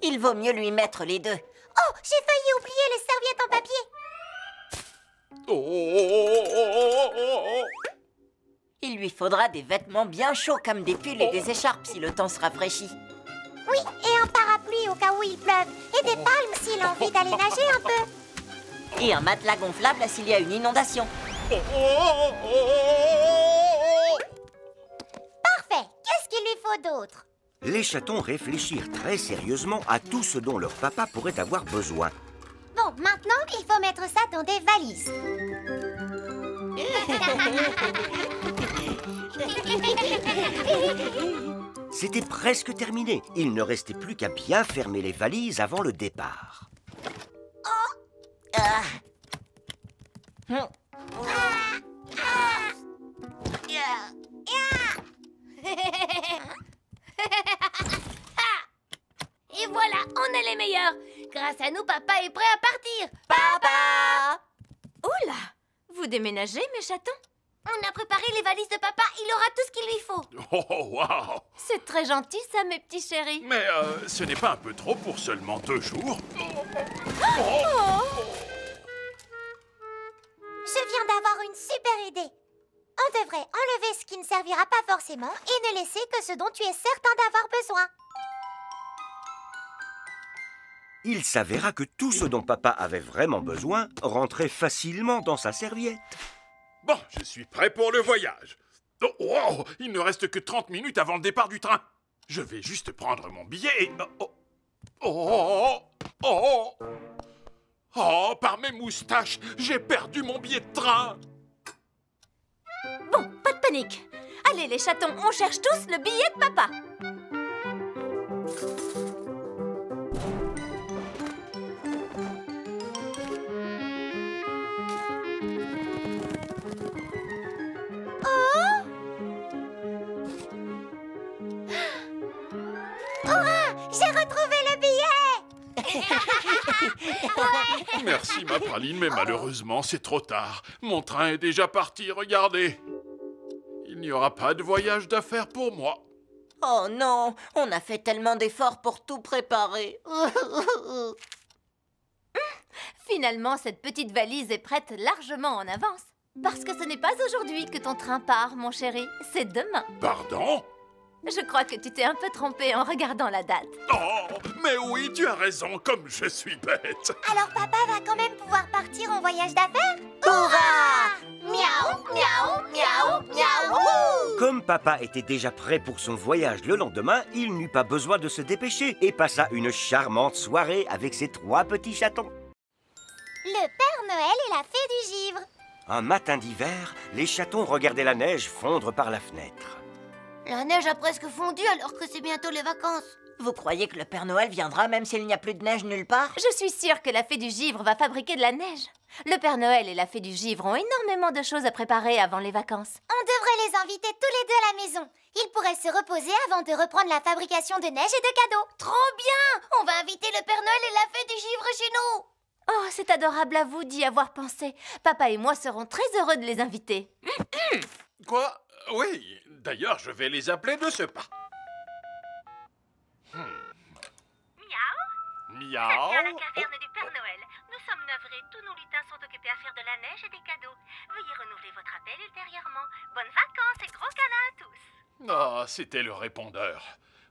Il vaut mieux lui mettre les deux. Oh, j'ai failli oublier les serviettes en papier. Il lui faudra des vêtements bien chauds comme des pulls et des écharpes si le temps se rafraîchit. Oui, et un parapluie au cas où il pleuve, et des palmes s'il a envie d'aller nager un peu. Et un matelas gonflable s'il y a une inondation. Parfait, qu'est-ce qu'il lui faut d'autre? Les chatons réfléchirent très sérieusement à tout ce dont leur papa pourrait avoir besoin. Bon, maintenant, il faut mettre ça dans des valises. C'était presque terminé. Il ne restait plus qu'à bien fermer les valises avant le départ. Et voilà, on est les meilleurs. Grâce à nous, papa est prêt à partir. Papa! Oula, vous déménagez, mes chatons? On a préparé les valises de papa. Il aura tout ce qu'il lui faut. Oh, waouh! C'est très gentil, ça, mes petits chéris. Mais ce n'est pas un peu trop pour seulement 2 jours? Je viens d'avoir une super idée. On devrait enlever ce qui ne servira pas forcément et ne laisser que ce dont tu es certain d'avoir besoin. Il s'avéra que tout ce dont papa avait vraiment besoin rentrait facilement dans sa serviette. Bon, je suis prêt pour le voyage. Oh, wow, il ne reste que 30 minutes avant le départ du train. Je vais juste prendre mon billet et... Oh, par mes moustaches, j'ai perdu mon billet de train. Bon, pas de panique. Allez, les chatons, on cherche tous le billet de papa. J'ai retrouvé le billet! Merci, ma praline, mais malheureusement, c'est trop tard. Mon train est déjà parti, regardez. Il n'y aura pas de voyage d'affaires pour moi. Oh non, on a fait tellement d'efforts pour tout préparer. Finalement, cette petite valise est prête largement en avance. Parce que ce n'est pas aujourd'hui que ton train part, mon chéri. C'est demain. Pardon? Je crois que tu t'es un peu trompé en regardant la date. Oh, mais oui, tu as raison, comme je suis bête. Alors papa va quand même pouvoir partir en voyage d'affaires? Hurrah! Miaou, miaou, miaou, miaou. Comme papa était déjà prêt pour son voyage le lendemain, il n'eut pas besoin de se dépêcher et passa une charmante soirée avec ses 3 petits chatons. Le Père Noël et la Fée du Givre. Un matin d'hiver, les chatons regardaient la neige fondre par la fenêtre. La neige a presque fondu alors que c'est bientôt les vacances. Vous croyez que le Père Noël viendra même s'il n'y a plus de neige nulle part? Je suis sûre que la Fée du Givre va fabriquer de la neige. Le Père Noël et la Fée du Givre ont énormément de choses à préparer avant les vacances. On devrait les inviter tous les deux à la maison. Ils pourraient se reposer avant de reprendre la fabrication de neige et de cadeaux. Trop bien! On va inviter le Père Noël et la Fée du Givre chez nous. Oh, c'est adorable à vous d'y avoir pensé. Papa et moi serons très heureux de les inviter. Quoi? Oui, d'ailleurs, je vais les appeler de ce pas. Miaou. À la caverne du Père Noël. Nous sommes navrés, tous nos lutins sont occupés à faire de la neige et des cadeaux. Veuillez renouveler votre appel ultérieurement. Bonnes vacances et gros câlins à tous. Ah, c'était le répondeur.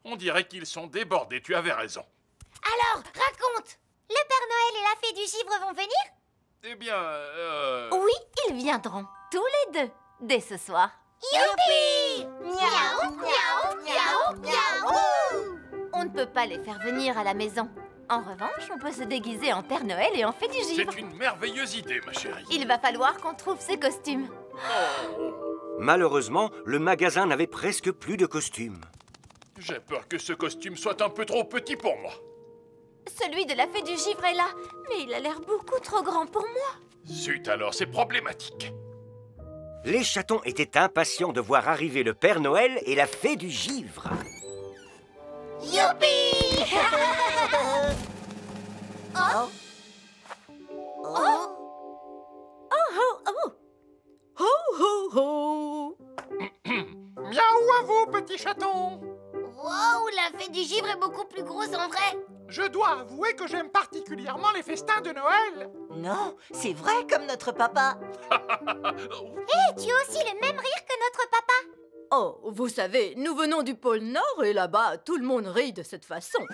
On dirait qu'ils sont débordés, tu avais raison. Alors, raconte! Le Père Noël et la Fée du Givre vont venir? Eh bien, Oui, ils viendront, tous les deux, dès ce soir. Youpi! Miaou, miaou, miaou, miaou. On ne peut pas les faire venir à la maison. En revanche, on peut se déguiser en Père Noël et en Fée du Givre. c'est une merveilleuse idée, ma chérie. Il va falloir qu'on trouve ces costumes. Malheureusement, le magasin n'avait presque plus de costumes. J'ai peur que ce costume soit un peu trop petit pour moi. Celui de la Fée du Givre est là, mais il a l'air beaucoup trop grand pour moi. Zut alors, c'est problématique. Les chatons étaient impatients de voir arriver le Père Noël et la Fée du Givre. Youpi! Oh. Oh. Ho, ho, ho! Miaou à vous, petits chatons. Wow, la Fée du Givre est beaucoup plus grosse en vrai. Je dois avouer que j'aime particulièrement les festins de Noël. Non, c'est vrai comme notre papa. Hé, tu as aussi le même rire que notre papa. Oh, vous savez, nous venons du pôle Nord et là-bas, tout le monde rit de cette façon.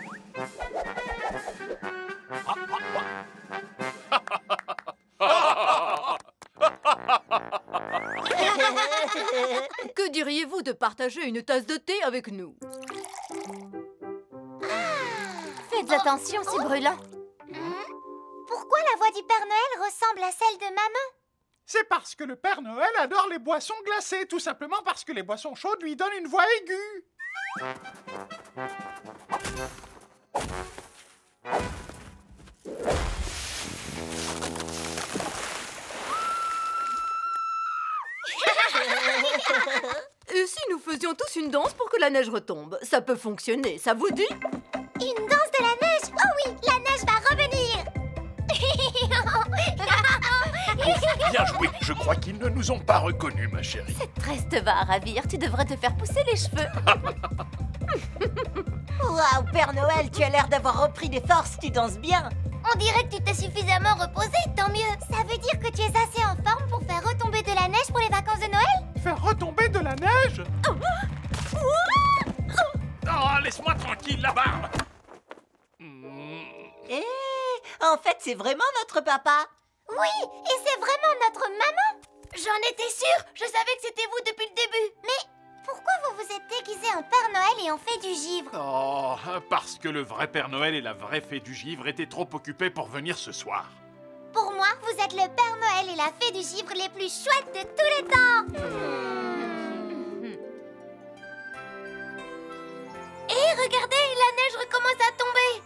Que diriez-vous de partager une tasse de thé avec nous? Faites attention, c'est brûlant. Pourquoi la voix du Père Noël ressemble à celle de maman? C'est parce que le Père Noël adore les boissons glacées, tout simplement parce que les boissons chaudes lui donnent une voix aiguë. Et si nous faisions tous une danse pour que la neige retombe? Ça peut fonctionner, ça vous dit? Une danse de la neige? Oh oui, la neige va revenir. Bien joué, je crois qu'ils ne nous ont pas reconnus, ma chérie. Cette tresse te va à ravir, tu devrais te faire pousser les cheveux. Waouh, Père Noël, tu as l'air d'avoir repris des forces, tu danses bien. On dirait que tu t'es suffisamment reposé, tant mieux. Ça veut dire que tu es assez en forme pour faire retomber de la neige pour les vacances de Noël? Faire retomber de la neige? Oh, laisse-moi tranquille, la barbe. Eh, en fait, c'est vraiment notre papa. Oui, et c'est vraiment notre maman. J'en étais sûre, je savais que c'était vous depuis le début. Mais pourquoi vous vous êtes déguisés en Père Noël et en Fée du Givre? Oh, parce que le vrai Père Noël et la vraie Fée du Givre étaient trop occupés pour venir ce soir. Pour moi, vous êtes le Père Noël et la Fée du Givre les plus chouettes de tous les temps. Et regardez, la neige recommence à tomber.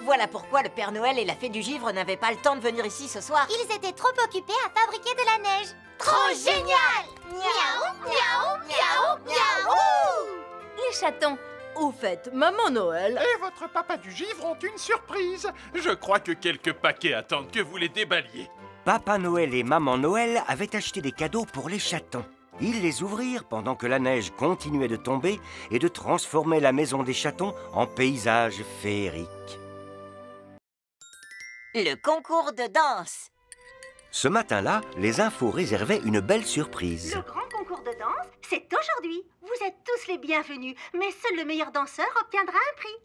Voilà pourquoi le Père Noël et la Fée du Givre n'avaient pas le temps de venir ici ce soir. Ils étaient trop occupés à fabriquer de la neige. Trop génial! Miaou, miaou, miaou, miaou! Les chatons. Au fait, Maman Noël... Et votre papa du Givre ont une surprise. Je crois que quelques paquets attendent que vous les déballiez. Papa Noël et Maman Noël avaient acheté des cadeaux pour les chatons. Ils les ouvrirent pendant que la neige continuait de tomber et de transformer la maison des chatons en paysage féerique. Le concours de danse. Ce matin-là, les infos réservaient une belle surprise. Le grand concours de danse, c'est aujourd'hui. Vous êtes tous les bienvenus, mais seul le meilleur danseur obtiendra un prix.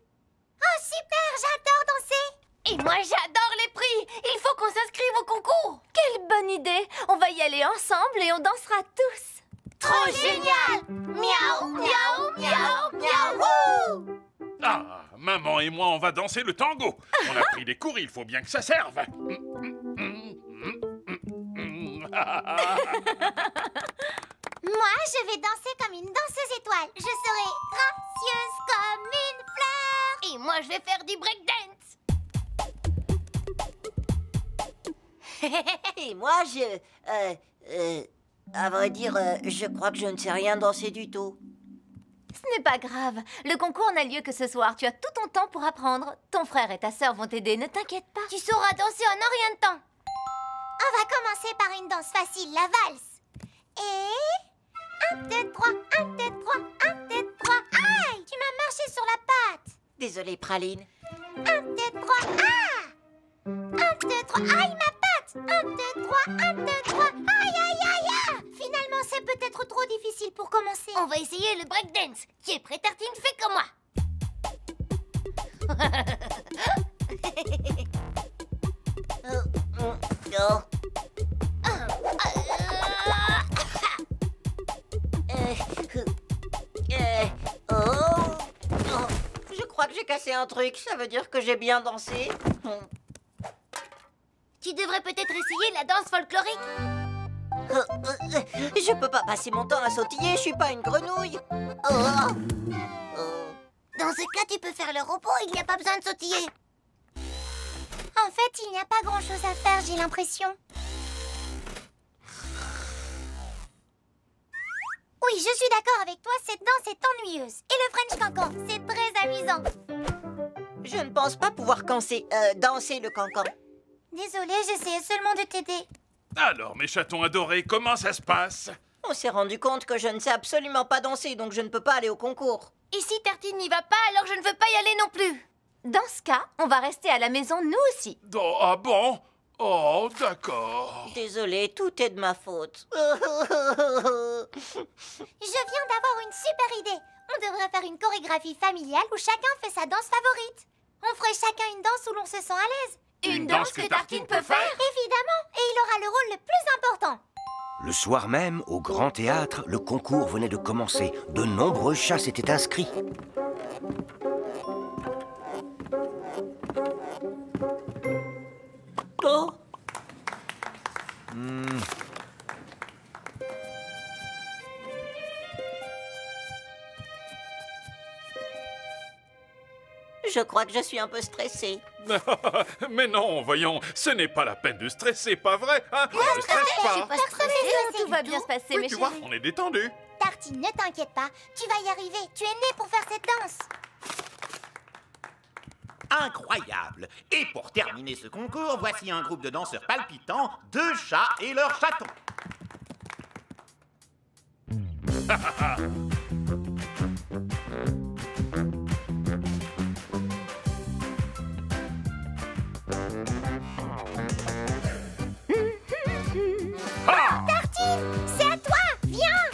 Oh super, j'adore danser! Et moi, j'adore les prix. Il faut qu'on s'inscrive au concours. Quelle bonne idée! On va y aller ensemble et on dansera tous. Trop génial! Miaou, miaou, miaou, miaou! Ah, maman et moi, on va danser le tango. On a pris des cours, il faut bien que ça serve. Moi, je vais danser comme une danseuse étoile. Je serai gracieuse comme une fleur. Et moi, je vais faire du breakdance. Et moi, à vrai dire, je crois que je ne sais rien danser du tout. Ce n'est pas grave. Le concours n'a lieu que ce soir. Tu as tout ton temps pour apprendre. Ton frère et ta sœur vont t'aider, ne t'inquiète pas. Tu sauras danser en un rien de temps. On va commencer par une danse facile, la valse. Et... 1, 2, 3, 1, 2, 3, 1, 2, 3. Aïe! Tu m'as marché sur la patte. Désolée, Praline. 1, 2, 3, ah! 1, 2, 3, aïe ma patte! 1, 2, 3, 1, 2, 3, aïe, aïe, aïe, aïe! Finalement, c'est peut-être trop difficile pour commencer. On va essayer le breakdance. Qui est prêt, Tartine? Fais comme moi. Je crois que j'ai cassé un truc. Ça veut dire que j'ai bien dansé. Tu devrais peut-être essayer la danse folklorique. Je peux pas passer mon temps à sautiller, je suis pas une grenouille. Dans ce cas, tu peux faire le robot, il n'y a pas besoin de sautiller. En fait, il n'y a pas grand-chose à faire, j'ai l'impression. Oui, je suis d'accord avec toi, cette danse est ennuyeuse. Et le French cancan, c'est très amusant. Je ne pense pas pouvoir danser le cancan. Désolée, j'essayais seulement de t'aider. Alors, mes chatons adorés, comment ça se passe? On s'est rendu compte que je ne sais absolument pas danser, donc je ne peux pas aller au concours. Et si Tartine n'y va pas, alors je ne veux pas y aller non plus. Dans ce cas, on va rester à la maison, nous aussi. Oh, ah bon? Oh, d'accord. Désolée, tout est de ma faute. Je viens d'avoir une super idée. On devrait faire une chorégraphie familiale où chacun fait sa danse favorite. On ferait chacun une danse où l'on se sent à l'aise. Une danse que Tartine peut faire? Évidemment, et il aura le rôle le plus important. Le soir même, au Grand Théâtre, le concours venait de commencer. De nombreux chats s'étaient inscrits. Oh. Je crois que je suis un peu stressée. Mais non, voyons, ce n'est pas la peine de stresser, pas vrai, hein? Ne stresse Je suis pas. pas stressée. Tout va bien se passer, Oui, mes tu vois, chéris. on est détendu. Tartine, ne t'inquiète pas. Tu vas y arriver. Tu es née pour faire cette danse. Incroyable! Et pour terminer ce concours, voici un groupe de danseurs palpitants, 2 chats et leurs chatons. Tartine, c'est à toi. Viens.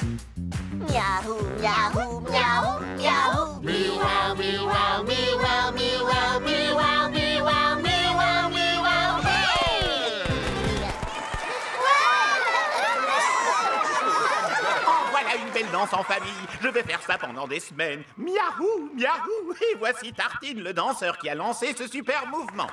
Miaou, miaou, miaou, miaou. Miaou, miaou, miaou, miaou, miaou, miaou, miaou, miaou, hey! Oh, voilà une belle danse en famille. Je vais faire ça pendant des semaines. Miaou, miaou. Et voici Tartine, le danseur qui a lancé ce super mouvement.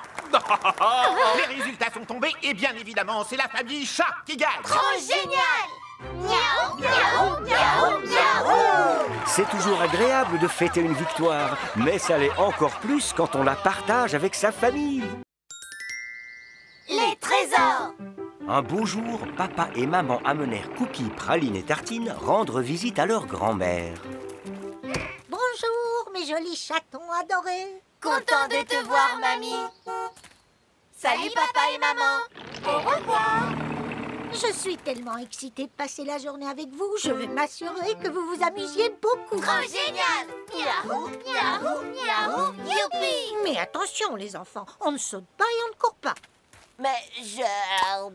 Les résultats sont tombés et bien évidemment, c'est la famille chat qui gagne. Trop génial. Miaou, miaou, miaou, miaou. C'est toujours agréable de fêter une victoire, mais ça l'est encore plus quand on la partage avec sa famille. Les trésors. Un beau jour, papa et maman amenèrent Cookie, Praline et Tartine rendre visite à leur grand-mère. Bonjour, mes jolis chatons adorés. Content de te voir, mamie. Salut, papa et maman. Au revoir. Je suis tellement excitée de passer la journée avec vous. Je vais m'assurer que vous vous amusiez beaucoup. Trop génial! Miaou, miaou, miaou, youpi! Mais attention, les enfants, on ne saute pas et on ne court pas. Mais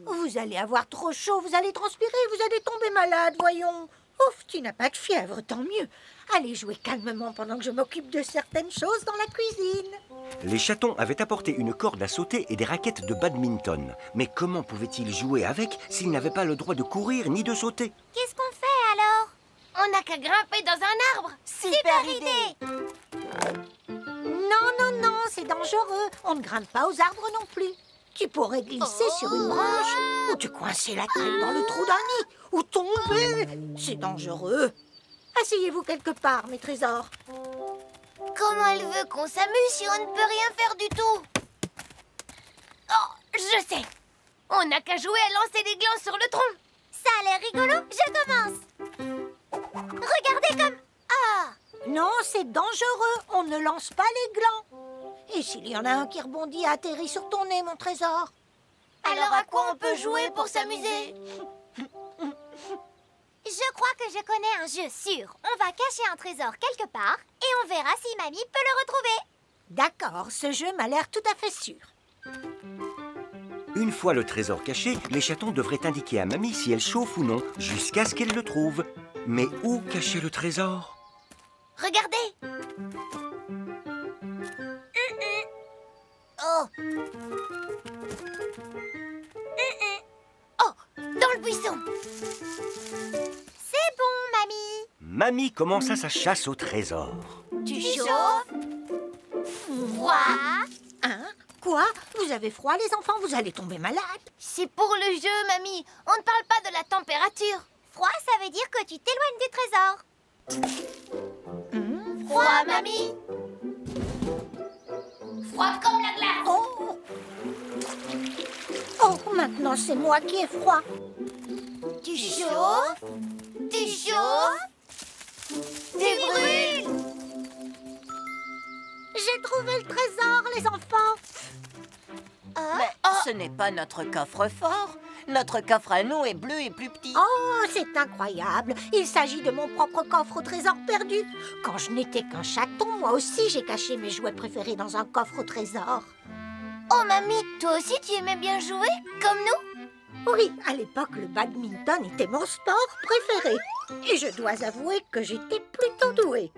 Vous allez avoir trop chaud, vous allez transpirer, vous allez tomber malade, voyons. Ouf, tu n'as pas de fièvre, tant mieux. Allez jouer calmement pendant que je m'occupe de certaines choses dans la cuisine. Les chatons avaient apporté une corde à sauter et des raquettes de badminton. Mais comment pouvaient-ils jouer avec s'ils n'avaient pas le droit de courir ni de sauter? Qu'est-ce qu'on fait alors? On n'a qu'à grimper dans un arbre. Super idée! Non, non, non, c'est dangereux. On ne grimpe pas aux arbres non plus. Tu pourrais glisser sur une branche, ou te coincer la tête dans le trou d'un nid, ou tomber. C'est dangereux. Asseyez-vous quelque part, mes trésors. Comment elle veut qu'on s'amuse si on ne peut rien faire du tout? Oh, je sais. On n'a qu'à jouer à lancer les glands sur le tronc. Ça a l'air rigolo, je commence. Regardez comme... Ah! Non, c'est dangereux. On ne lance pas les glands. Et s'il y en a un qui rebondit et atterrit sur ton nez, mon trésor? Alors à quoi on peut jouer pour s'amuser? Je crois que je connais un jeu sûr. On va cacher un trésor quelque part et on verra si Mamie peut le retrouver. D'accord, ce jeu m'a l'air tout à fait sûr. Une fois le trésor caché, les chatons devraient indiquer à Mamie si elle chauffe ou non, jusqu'à ce qu'elle le trouve. Mais où cacher le trésor? Regardez. Oh! Oh, dans le buisson. C'est bon, Mamie. Mamie commença sa chasse au trésor. Tu chauffes? Froid. Hein? Quoi? Vous avez froid, les enfants? Vous allez tomber malade. C'est pour le jeu, Mamie. On ne parle pas de la température. Froid, ça veut dire que tu t'éloignes du trésor. Froid, Mamie. Froid comme la glace. Oh! Oh, maintenant c'est moi qui ai froid. Tu chauffes. Tu chauffes. Tu brûles. J'ai trouvé le trésor, les enfants. Mais ce n'est pas notre coffre-fort. Notre coffre à nous est bleu et plus petit. Oh, c'est incroyable. Il s'agit de mon propre coffre au trésor perdu. Quand je n'étais qu'un chaton, moi aussi j'ai caché mes jouets préférés dans un coffre au trésor. Oh, Mamie, toi aussi tu aimais bien jouer, comme nous? Oui, à l'époque, le badminton était mon sport préféré. Et je dois avouer que j'étais plutôt douée.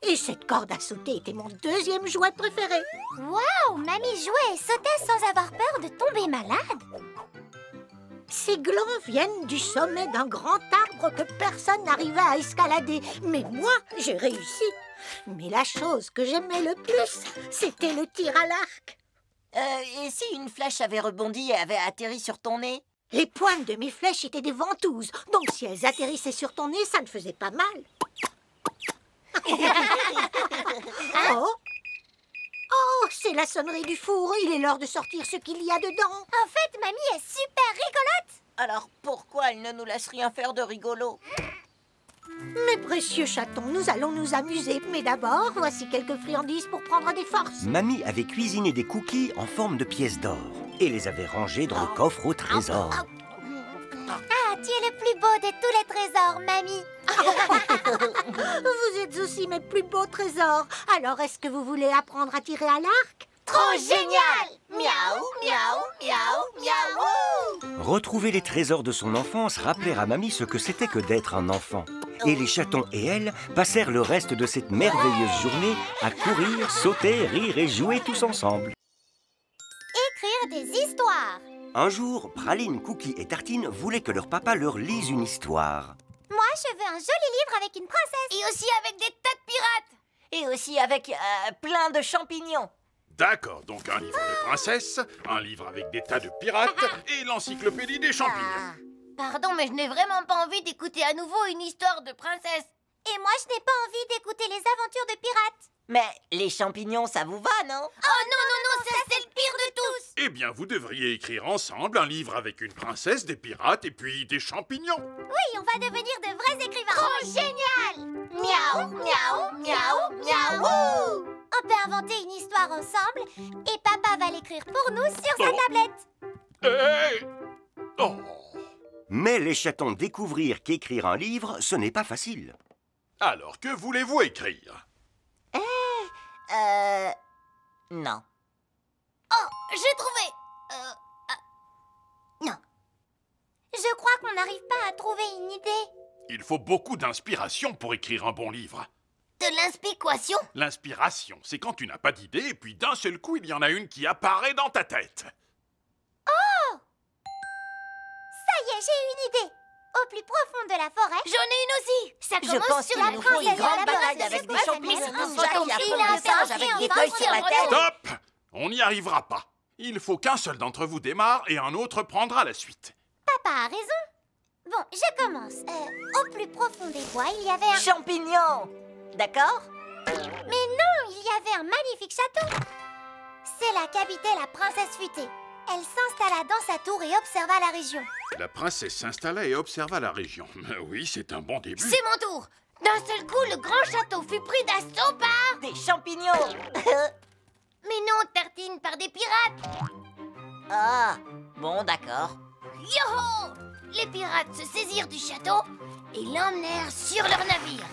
Et cette corde à sauter était mon deuxième jouet préféré. Waouh! Mamie jouait et sautait sans avoir peur de tomber malade. Ces glands viennent du sommet d'un grand arbre que personne n'arrivait à escalader. Mais moi, j'ai réussi. Mais la chose que j'aimais le plus, c'était le tir à l'arc. Et si une flèche avait rebondi et avait atterri sur ton nez? Les pointes de mes flèches étaient des ventouses. Donc si elles atterrissaient sur ton nez, ça ne faisait pas mal. Oh! Oh, c'est la sonnerie du four. Il est l'heure de sortir ce qu'il y a dedans. En fait, Mamie est super rigolote. Alors pourquoi elle ne nous laisse rien faire de rigolo? Mes précieux chatons, nous allons nous amuser. Mais d'abord, voici quelques friandises pour prendre des forces. Mamie avait cuisiné des cookies en forme de pièces d'or et les avait rangés dans le coffre au trésor. Ah, tu es le plus beau de tous les trésors, Mamie. Vous êtes aussi mes plus beaux trésors. Alors, est-ce que vous voulez apprendre à tirer à l'arc? Trop génial! Miaou, miaou, miaou, miaou! Retrouver les trésors de son enfance rappelait à Mamie ce que c'était que d'être un enfant. Et les chatons et elle passèrent le reste de cette merveilleuse journée à courir, sauter, rire et jouer tous ensemble. Écrire des histoires. Un jour, Praline, Cookie et Tartine voulaient que leur papa leur lise une histoire. Moi, je veux un joli livre avec une princesse. Et aussi avec des tas de pirates. Et aussi avec plein de champignons. D'accord, donc un livre de princesse, un livre avec des tas de pirates et l'encyclopédie des champignons. Pardon, mais je n'ai vraiment pas envie d'écouter à nouveau une histoire de princesse. Et moi, je n'ai pas envie d'écouter les aventures de pirates. Mais les champignons, ça vous va, non? Oh non, non, non, ça c'est le pire de tous. Eh bien, vous devriez écrire ensemble un livre avec une princesse, des pirates et puis des champignons. Oui, on va devenir de vrais écrivains. Trop génial! Miaou, miaou, miaou, miaou! On peut inventer une histoire ensemble et papa va l'écrire pour nous sur sa tablette. Hey! Oh! Mais les chatons découvrirent qu'écrire un livre, ce n'est pas facile. Alors, que voulez-vous écrire? Non. Oh, j'ai trouvé. Non. Je crois qu'on n'arrive pas à trouver une idée. Il faut beaucoup d'inspiration pour écrire un bon livre. De l'inspiration? L'inspiration, c'est quand tu n'as pas d'idée et puis d'un seul coup, il y en a une qui apparaît dans ta tête. Oh! Ça y est, j'ai une idée. Au plus profond de la forêt... J'en ai une aussi. Ça Je commence pense sur qu'il la nous faut une princesse grande de la bataille princesse avec des de la champignons. princesse. Jack, il y a Il plein a de singes fait avec un des enfant feuilles sur la sur tête. Stop! On n'y arrivera pas. Il faut qu'un seul d'entre vous démarre et un autre prendra la suite. Papa a raison. Bon, je commence. Au plus profond des bois, il y avait un... Champignons! D'accord? Mais non, il y avait un magnifique château. C'est là qu'habitait la princesse futée. Elle s'installa dans sa tour et observa la région. La princesse s'installa et observa la région. Oui, c'est un bon début. C'est mon tour. D'un seul coup, le grand château fut pris d'assaut par... Des champignons! Mais non, Tartine, par des pirates. Ah, bon, d'accord. Yoho! Les pirates se saisirent du château et l'emmenèrent sur leur navire.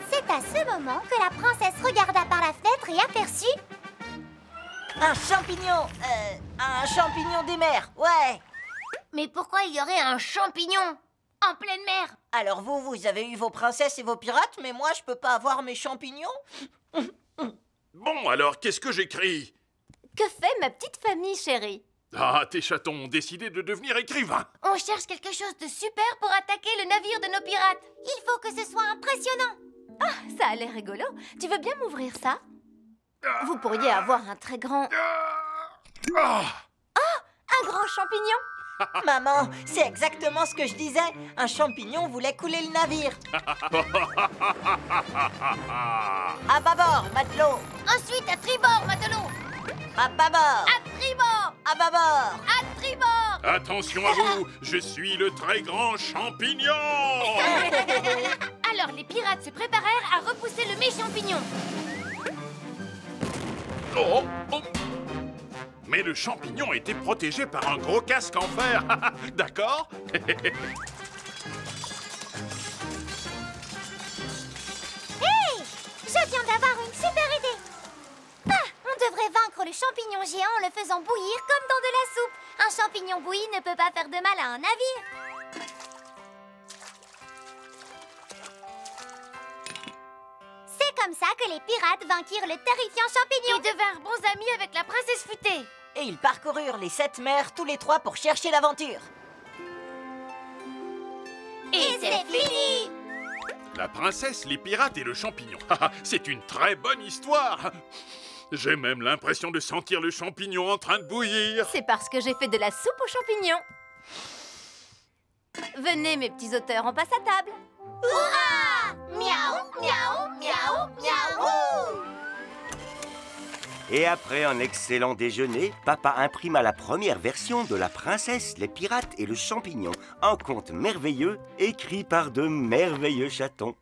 C'est à ce moment que la princesse regarda par la fenêtre et aperçut... Un champignon des mers, ouais! Mais pourquoi il y aurait un champignon en pleine mer? Alors vous avez eu vos princesses et vos pirates, mais moi, je peux pas avoir mes champignons? Bon, alors, qu'est-ce que j'écris? Que fait ma petite famille, chérie? Ah, tes chatons ont décidé de devenir écrivains. On cherche quelque chose de super pour attaquer le navire de nos pirates. Il faut que ce soit impressionnant. Ah, ça a l'air rigolo. Tu veux bien m'ouvrir ça? Vous pourriez avoir un très grand... un grand champignon? Maman, c'est exactement ce que je disais. Un champignon voulait couler le navire. À bâbord, matelot. Ensuite, à tribord, matelot. À bâbord. À tribord. À bâbord. À tribord. Attention à vous, je suis le très grand champignon. Alors, les pirates se préparèrent à repousser le méchant champignon. Oh, oh. Mais le champignon était protégé par un gros casque en fer. D'accord? Hey! Je viens d'avoir une super idée. Ah, on devrait vaincre le champignon géant en le faisant bouillir comme dans de la soupe. Un champignon bouilli ne peut pas faire de mal à un navire. C'est comme ça que les pirates vainquirent le terrifiant champignon. Ils devinrent bons amis avec la princesse futée. Et ils parcoururent les 7 mers tous les 3 pour chercher l'aventure. Et c'est fini! La princesse, les pirates et le champignon. C'est une très bonne histoire. J'ai même l'impression de sentir le champignon en train de bouillir. C'est parce que j'ai fait de la soupe aux champignons. Venez, mes petits auteurs, on passe à table. Hurrah! Miaou, miaou, miaou, miaou! Et après un excellent déjeuner, papa imprima la première version de La princesse, les pirates et le champignon. Un conte merveilleux écrit par de merveilleux chatons.